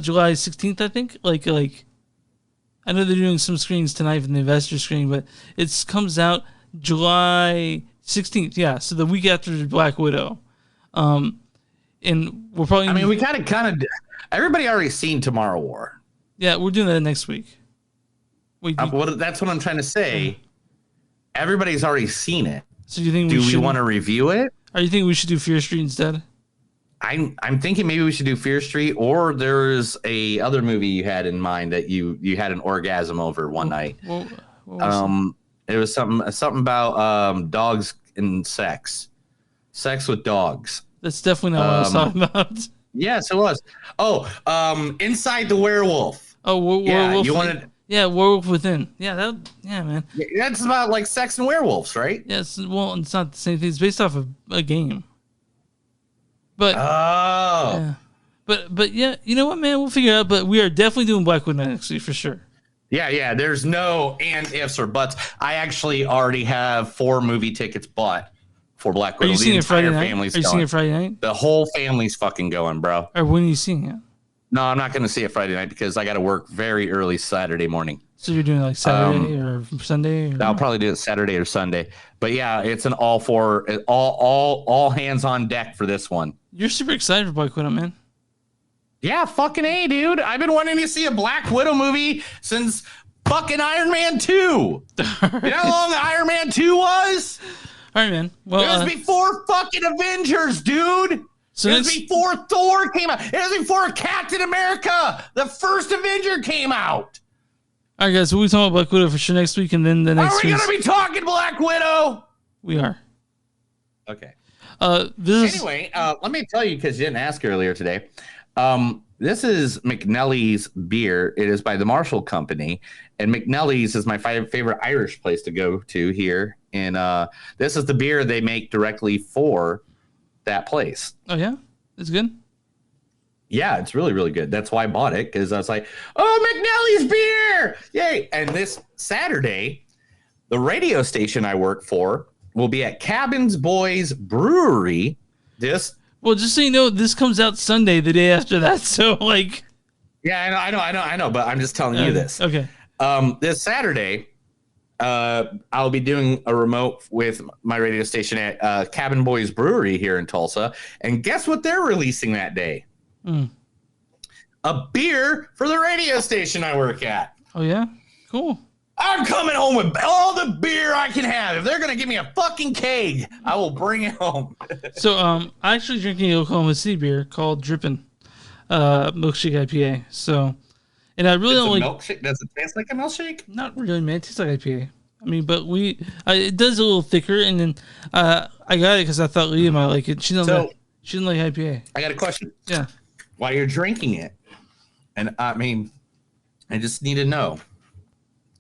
July 16th, I think. Like, I know they're doing some screenings tonight for the investor screening, but it comes out July 16th, yeah. So the week after Black Widow, and we're probably. I mean, we kind of. Everybody already seen Tomorrow War. Yeah, we're doing that next week. That's what I'm trying to say. Everybody's already seen it. So you think? Do we want to review it? Or you think we should do Fear Street instead? I'm thinking maybe we should do Fear Street, or there's a other movie you had in mind that you had an orgasm over one night. What was it was something about dogs and sex with dogs. That's definitely not what I was talking about. Yes, it was. Inside the Werewolf. Oh, Werewolf. You wanted. Yeah, Werewolf Within. Yeah, man. That's about like sex and werewolves, right? Yes. Well, it's not the same thing. It's based off of a game. But yeah. But yeah, you know what, man? We'll figure it out. But we are definitely doing Black Widow next week for sure. Yeah. There's no and ifs or buts. I actually already have 4 movie tickets bought for Black Widow. Are you seeing it Friday night? Are you seeing it Friday night? The whole family's fucking going, bro. Or when are you seeing it? No, I'm not going to see it Friday night because I got to work very early Saturday morning. So you're doing like Saturday or Sunday? Or... I'll probably do it Saturday or Sunday. But yeah, it's an all hands on deck for this one. You're super excited for Black Widow, man. Yeah, fucking A, dude. I've been wanting to see a Black Widow movie since fucking Iron Man 2. You know how long Iron Man 2 was? All right, man. Well, it was before fucking Avengers, dude. So it was before Thor came out. It was before Captain America, the first Avenger, came out. All right, guys. So we'll be talking about Black Widow for sure next week, and then the next week. Are we going to be talking Black Widow? We are. Okay. Anyway, let me tell you, because you didn't ask earlier today. This is McNally's beer. It is by the Marshall Company, and McNally's is my favorite Irish place to go to here. And this is the beer they make directly for that place. Oh yeah, it's good. Yeah, it's really, really good. That's why I bought it, because I was like, "Oh, McNally's beer, yay!" And this Saturday, the radio station I work for will be at Cabins Boys Brewery. Well, just so you know, this comes out Sunday, the day after that. So, like, yeah, I know, but I'm just telling you this. Okay. This Saturday, I'll be doing a remote with my radio station at Cabin Boys Brewery here in Tulsa, and guess what they're releasing that day? A beer for the radio station I work at. Oh yeah, cool. I'm coming home with all the beer I can have. If they're gonna give me a fucking keg, I will bring it home. So I'm actually drinking an Oklahoma City beer called Drippin' Milkshake IPA. So, and I really don't like milkshake. Does it taste like a milkshake? Not really, man. It tastes like IPA. I mean, but it does a little thicker, and then I got it because I thought Leah might like it. She didn't like IPA. I got a question. Yeah. While you're drinking it, and I mean, I just need to know.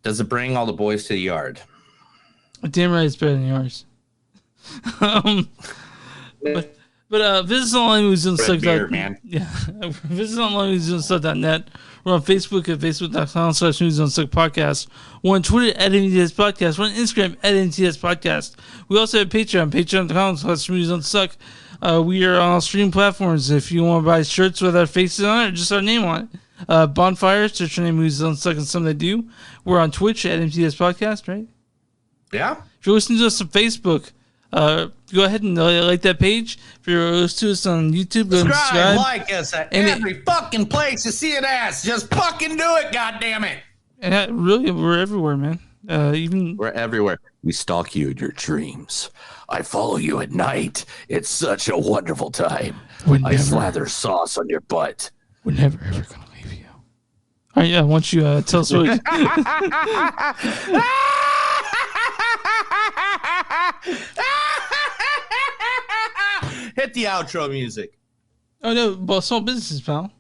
Does it bring all the boys to the yard? Damn right it's better than yours. But visit us online with man. Yeah. Visit us online with ZoneSuck.net. We're on Facebook at facebook.com/NewsOnSuck podcast. We're on Twitter at NTS Podcast. We're on Instagram at NTS Podcast. We also have Patreon, patreon.com/NewsOnSuck. We are on all streaming platforms. If you want to buy shirts with our faces on it or just our name on it. Bonfire, search your name, Movies Unstuck, and some that do. We're on Twitch at MTS Podcast, right? Yeah. If you're listening to us on Facebook, go ahead and like that page. If you're listening to us on YouTube, go subscribe. Like us at every fucking place you see an ass. Just fucking do it, goddammit. Really, we're everywhere, man. We're everywhere. We stalk you in your dreams. I follow you at night. It's such a wonderful time. We're I slather sauce on your butt. We're never ever gonna leave you. All right, yeah. Why don't you tell us what? Hit the outro music. Oh no, but small businesses, pal.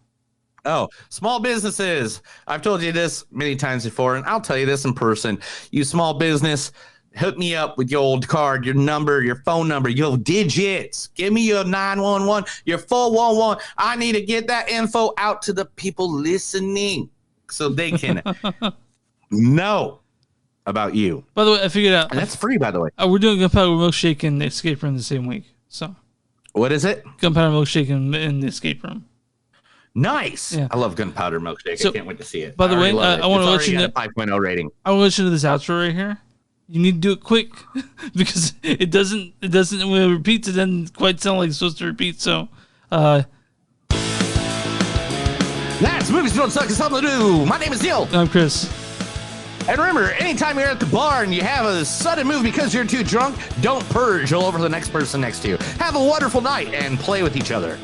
Oh, small businesses. I've told you this many times before, and I'll tell you this in person. You small business, hook me up with your old card, your number, your phone number, your digits. Give me your 911, your 411. I need to get that info out to the people listening so they can know about you. By the way, I figured out. And that's free, by the way. We're doing Gunpowder Milkshake and the Escape Room the same week. So, what is it? Gunpowder Milkshake in the Escape Room. Nice. Yeah. I love Gunpowder Milkshake. So, I can't wait to see it. By the way, I want to let you know. 5.0 rating. I want to let you know this outro right here. You need to do it quick because it doesn't when it repeats, it doesn't quite sound like it's supposed to repeat. So, that's Movies Don't Suck, it's something to do. My name is Neil. I'm Chris. And remember, anytime you're at the bar and you have a sudden move because you're too drunk, don't purge all over the next person next to you. Have a wonderful night and play with each other.